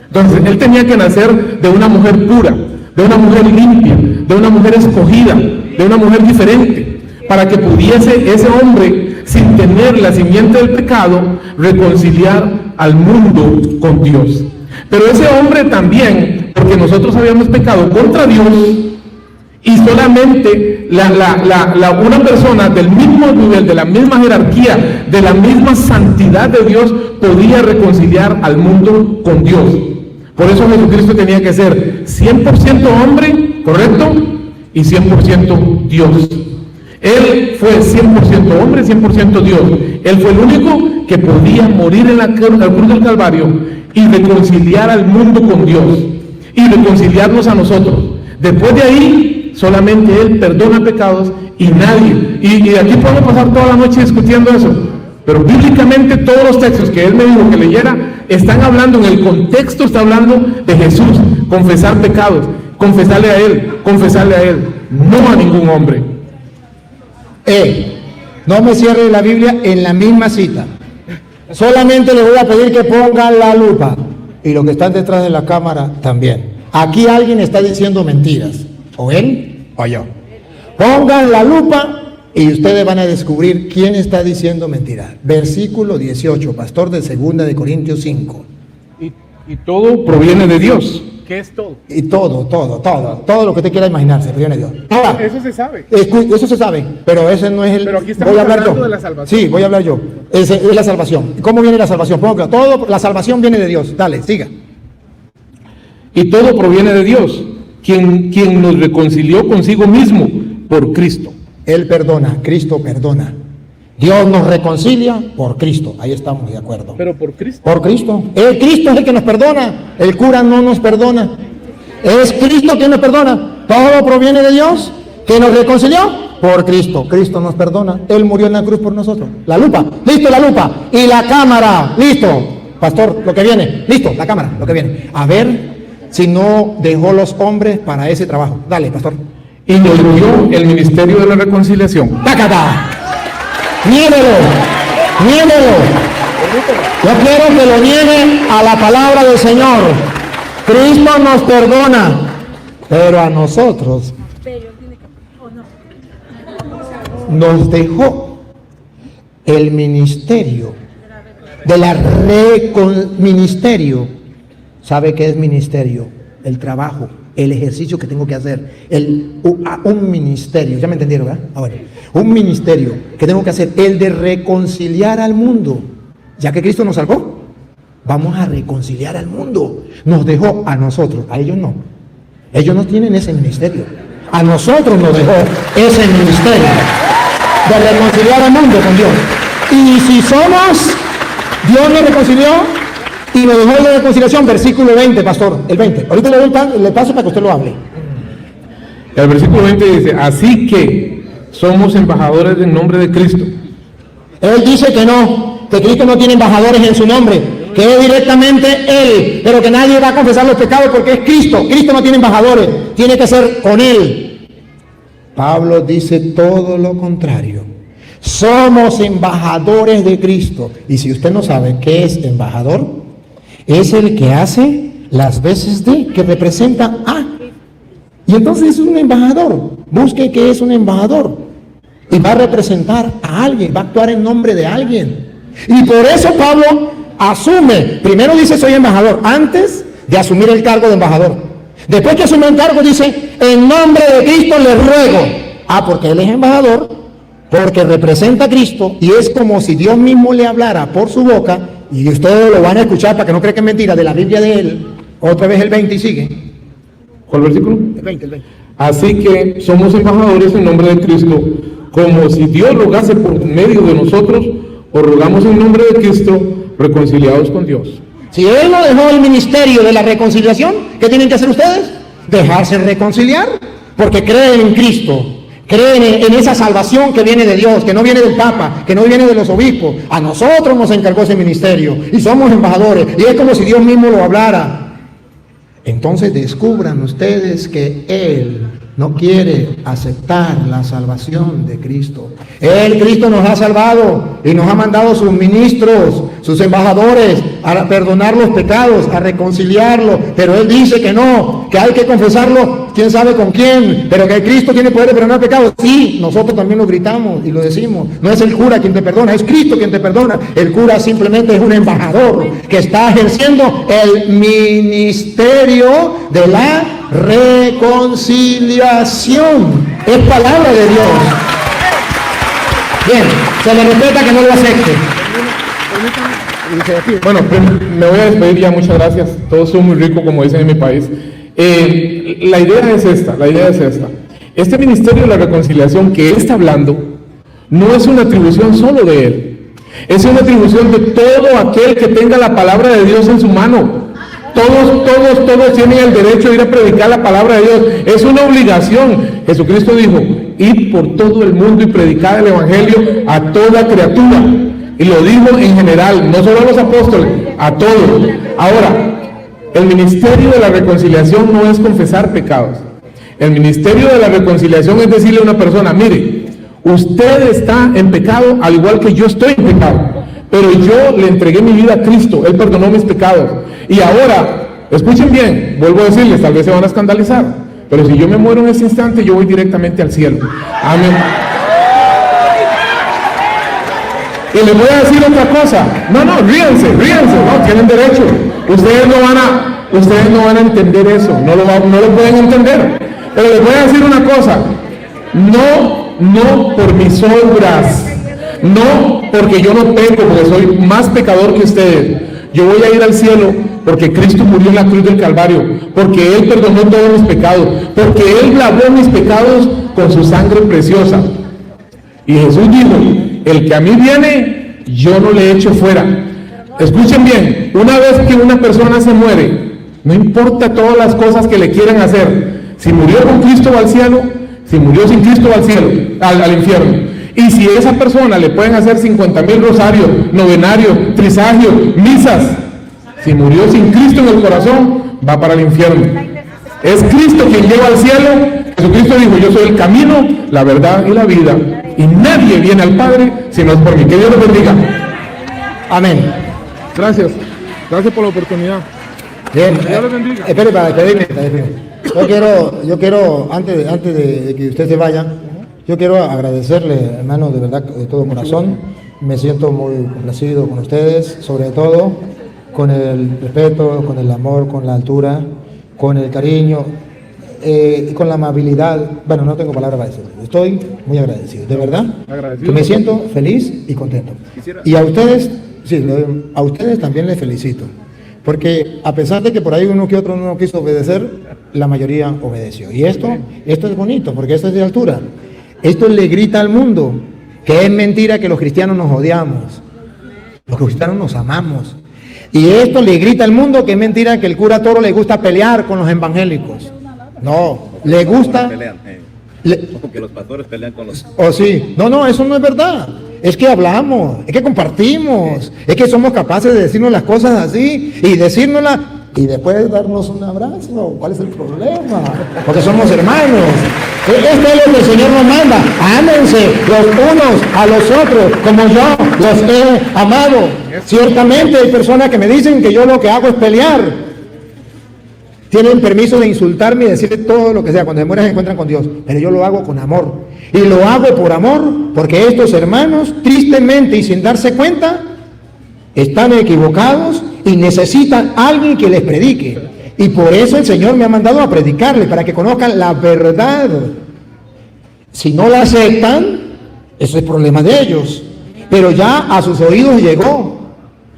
Entonces, él tenía que nacer de una mujer pura, de una mujer limpia, de una mujer escogida, de una mujer diferente, para que pudiese ese hombre, sin tener la simiente del pecado, reconciliar al mundo con Dios. Pero ese hombre también, porque nosotros habíamos pecado contra Dios, y solamente una persona del mismo nivel, de la misma jerarquía, de la misma santidad de Dios, podía reconciliar al mundo con Dios. Por eso Jesucristo tenía que ser 100% hombre, ¿correcto? Y 100% Dios. Él fue 100% hombre, 100% Dios. Él fue el único que podía morir en la cruz del Calvario y reconciliar al mundo con Dios y reconciliarnos a nosotros. Después de ahí, solamente Él perdona pecados y nadie. Y aquí podemos pasar toda la noche discutiendo eso. Pero bíblicamente todos los textos que Él me dijo que leyera están hablando, en el contexto está hablando de Jesús, confesar pecados, confesarle a Él, no a ningún hombre. No me cierre la Biblia en la misma cita. Solamente le voy a pedir que pongan la lupa. Y los que están detrás de la cámara también. Aquí alguien está diciendo mentiras. O él o yo. Pongan la lupa y ustedes van a descubrir quién está diciendo mentiras. Versículo 18, pastor, de 2 de Corintios 5. Y todo proviene de Dios. ¿Qué es todo? Y todo lo que usted quiera imaginarse proviene de Dios. Ahora, Eso se sabe. eso se sabe, pero ese no es el... Pero aquí estamos voy a hablar hablando yo. de la salvación. Sí, voy a hablar yo. Es la salvación. ¿Cómo viene la salvación? Pongo claro. Todo, la salvación viene de Dios. Dale, siga. Y todo proviene de Dios, quien nos reconcilió consigo mismo por Cristo. Él perdona, Cristo perdona. Dios nos reconcilia por Cristo. Ahí estamos de acuerdo. Pero por Cristo. Por Cristo. Cristo es el que nos perdona. El cura no nos perdona. Es Cristo quien nos perdona. Todo proviene de Dios, que nos reconcilió por Cristo. Cristo nos perdona. Él murió en la cruz por nosotros. La lupa. Listo, la lupa. Y la cámara. Listo. Pastor, lo que viene. Listo, la cámara, lo que viene. A ver si no dejó los hombres para ese trabajo. Dale, pastor. Y nos dio el ministerio de la reconciliación. ¡Tácata! Niéguelo. Yo quiero que lo niegue a la palabra del Señor. Cristo nos perdona, pero a nosotros nos dejó el ministerio de la ministerio. ¿Sabe qué es ministerio? El trabajo, el ejercicio que tengo que hacer, un ministerio, ya me entendieron, ¿verdad? Ahora, un ministerio que tengo que hacer, el de reconciliar al mundo. Ya que Cristo nos salvó, vamos a reconciliar al mundo. Nos dejó a nosotros, a ellos no. Ellos no tienen ese ministerio. A nosotros nos dejó ese ministerio de reconciliar al mundo con Dios. Y si somos, Dios nos reconcilió y nos dejó la reconciliación, versículo 20, pastor, el 20. Ahorita le paso para que usted lo hable. El versículo 20 dice, así que somos embajadores en nombre de Cristo. Él dice que no, que Cristo no tiene embajadores en su nombre, que es directamente Él, pero que nadie va a confesar los pecados porque es Cristo. Cristo no tiene embajadores, tiene que ser con Él. Pablo dice todo lo contrario. Somos embajadores de Cristo. Y si usted no sabe qué es embajador, es el que hace las veces de, que representa a. Y entonces es un embajador. Busque qué es un embajador. Y va a representar a alguien, va a actuar en nombre de alguien. Y por eso Pablo asume, primero dice soy embajador, antes de asumir el cargo de embajador. Después que asume el cargo dice, en nombre de Cristo le ruego. Porque él es embajador, porque representa a Cristo, y es como si Dios mismo le hablara por su boca, y ustedes lo van a escuchar para que no crean que es mentira, de la Biblia de él. Otra vez el 20 y sigue. ¿Cuál versículo? El 20. Así que somos embajadores en nombre de Cristo, como si Dios rogase por medio de nosotros, o rogamos en nombre de Cristo, reconciliados con Dios. Si Él no dejó el ministerio de la reconciliación, ¿qué tienen que hacer ustedes? Dejarse reconciliar, porque creen en Cristo, creen en esa salvación que viene de Dios, que no viene del Papa, que no viene de los obispos. A nosotros nos encargó ese ministerio y somos embajadores, y es como si Dios mismo lo hablara. Entonces descubran ustedes que Él no quiere aceptar la salvación de Cristo. Cristo nos ha salvado y nos ha mandado sus ministros, sus embajadores, a perdonar los pecados, a reconciliarlos. Pero Él dice que no, que hay que confesarlo, quién sabe con quién, pero que Cristo tiene poder de perdonar pecados. Sí, nosotros también lo gritamos y lo decimos. No es el cura quien te perdona, es Cristo quien te perdona. El cura simplemente es un embajador que está ejerciendo el ministerio de la reconciliación. Es palabra de Dios. Bien, se le respeta que no lo acepte. Bueno, me voy a despedir ya, muchas gracias. Todos son muy ricos, como dicen en mi país. La idea es esta. Este ministerio de la reconciliación que él está hablando no es una atribución solo de él. Es una atribución de todo aquel que tenga la palabra de Dios en su mano. Todos tienen el derecho de ir a predicar la palabra de Dios. Es una obligación. Jesucristo dijo: id por todo el mundo y predicad el evangelio a toda criatura. Y lo dijo en general, no solo a los apóstoles, a todos. Ahora, el ministerio de la reconciliación no es confesar pecados. El ministerio de la reconciliación es decirle a una persona: mire, usted está en pecado al igual que yo estoy en pecado, pero yo le entregué mi vida a Cristo, Él perdonó mis pecados. Y ahora, escuchen bien, vuelvo a decirles, tal vez se van a escandalizar, pero si yo me muero en ese instante, yo voy directamente al cielo. Amén. Y les voy a decir otra cosa. No, ríanse, no, tienen derecho. Ustedes no van a entender eso, no lo pueden entender. Pero les voy a decir una cosa. No por mis obras, no porque yo no peco, porque soy más pecador que ustedes. Yo voy a ir al cielo porque Cristo murió en la cruz del Calvario, porque Él perdonó todos mis pecados, porque Él lavó mis pecados con su sangre preciosa. Y Jesús dijo: el que a mí viene, yo no le echo fuera. Escuchen bien, una vez que una persona se muere, no importa todas las cosas que le quieran hacer, si murió con Cristo va al cielo, si murió sin Cristo va al cielo, al infierno. Y si a esa persona le pueden hacer 50,000 rosarios, novenarios, trisagios, misas, si murió sin Cristo en el corazón, va para el infierno. Es Cristo quien lleva al cielo. Jesucristo dijo: yo soy el camino, la verdad y la vida, y nadie viene al Padre si no es por mí. Que Dios los bendiga. Amén. Gracias por la oportunidad. Bien, Que Dios los bendiga. espere para despedirme. Yo quiero antes de que usted se vaya, yo quiero agradecerle, hermano, de verdad, de todo corazón. Me siento muy complacido con ustedes, sobre todo con el respeto, con el amor, con la altura, con el cariño, con la amabilidad. Bueno, no tengo palabras para decirlo. Estoy muy agradecido, de verdad. Que me siento feliz y contento. Y a ustedes, sí, a ustedes también les felicito. Porque a pesar de que por ahí uno que otro no quiso obedecer, la mayoría obedeció. Y esto es bonito, porque esto es de altura. Esto le grita al mundo que es mentira que los cristianos nos odiamos. Los cristianos nos amamos. Y esto le grita al mundo que es mentira que el cura Toro le gusta pelear con los evangélicos. No, le gusta... Porque los pastores pelean con los... Oh, sí. No, eso no es verdad. Es que hablamos, es que compartimos, es que somos capaces de decirnos las cosas así y decírnoslas y después darnos un abrazo. ¿Cuál es el problema? Porque somos hermanos. Esto es lo que el Señor nos manda. Ámense los unos a los otros como yo los he amado. Ciertamente hay personas que me dicen que yo lo que hago es pelear. Tienen permiso de insultarme y decirle todo lo que sea. Cuando se mueran se encuentran con Dios. Pero yo lo hago con amor. Y lo hago por amor porque estos hermanos, tristemente y sin darse cuenta, están equivocados y necesitan a alguien que les predique. Y por eso el Señor me ha mandado a predicarles, para que conozcan la verdad. Si no la aceptan, eso es problema de ellos. Pero ya a sus oídos llegó.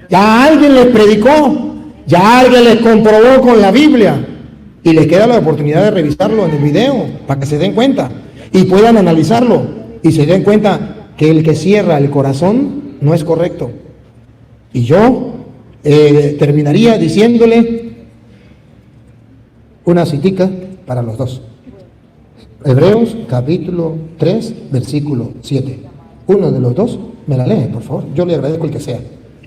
Ya alguien les predicó. Ya alguien les comprobó con la Biblia. Y les queda la oportunidad de revisarlo en el video, para que se den cuenta y puedan analizarlo y se den cuenta que el que cierra el corazón no es correcto. Y yo terminaría diciéndole una citica para los dos. Hebreos capítulo 3, versículo 7. Uno de los dos me la lee, por favor. Yo le agradezco el que sea.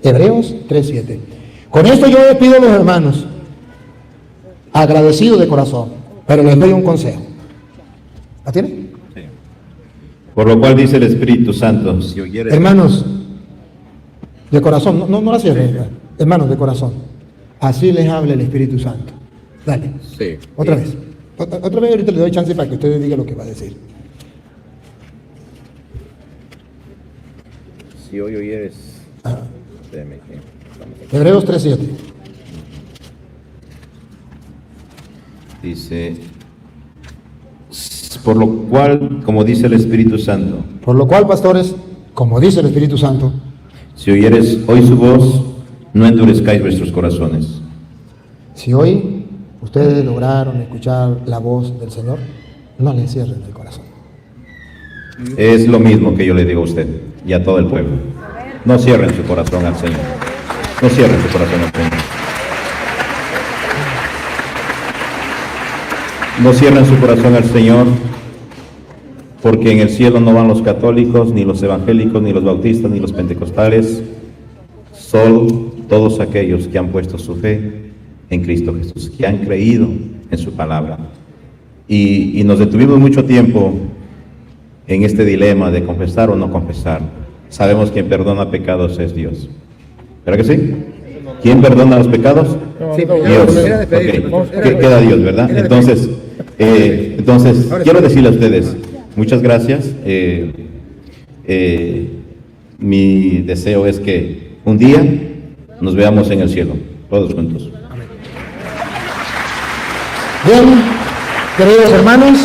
Hebreos 3, 7. Con esto yo despido a los hermanos, agradecido de corazón, pero les doy un consejo. ¿La tiene? Por lo cual dice el Espíritu Santo, si oyeres... Hermanos, de corazón, no la cierren, hermanos de corazón, así les habla el Espíritu Santo. Dale, Sí. otra vez. Otra vez ahorita le doy chance para que ustedes digan lo que va a decir. Si hoy oyeres... Ajá. Espérame, que- Hebreos 3:7. Dice, por lo cual, como dice el Espíritu Santo, Por lo cual, pastores, como dice el Espíritu Santo, si oyeres hoy su voz, no endurezcáis vuestros corazones. si hoy ustedes lograron escuchar la voz del Señor, no le cierren el corazón. Es lo mismo que yo le digo a usted y a todo el pueblo. No cierren su corazón al Señor. No cierren su corazón al Señor. No cierren su corazón al Señor, porque en el cielo no van los católicos, ni los evangélicos, ni los bautistas, ni los pentecostales. Solo todos aquellos que han puesto su fe en Cristo Jesús, que han creído en su palabra. Y nos detuvimos mucho tiempo en este dilema de confesar o no confesar. Sabemos que quien perdona pecados es Dios. ¿Verdad que sí? ¿Quién perdona los pecados? Dios. Ok. Queda Dios, ¿verdad? Entonces, quiero decirle a ustedes, muchas gracias. Mi deseo es que un día nos veamos en el cielo, todos juntos. Bien, queridos hermanos,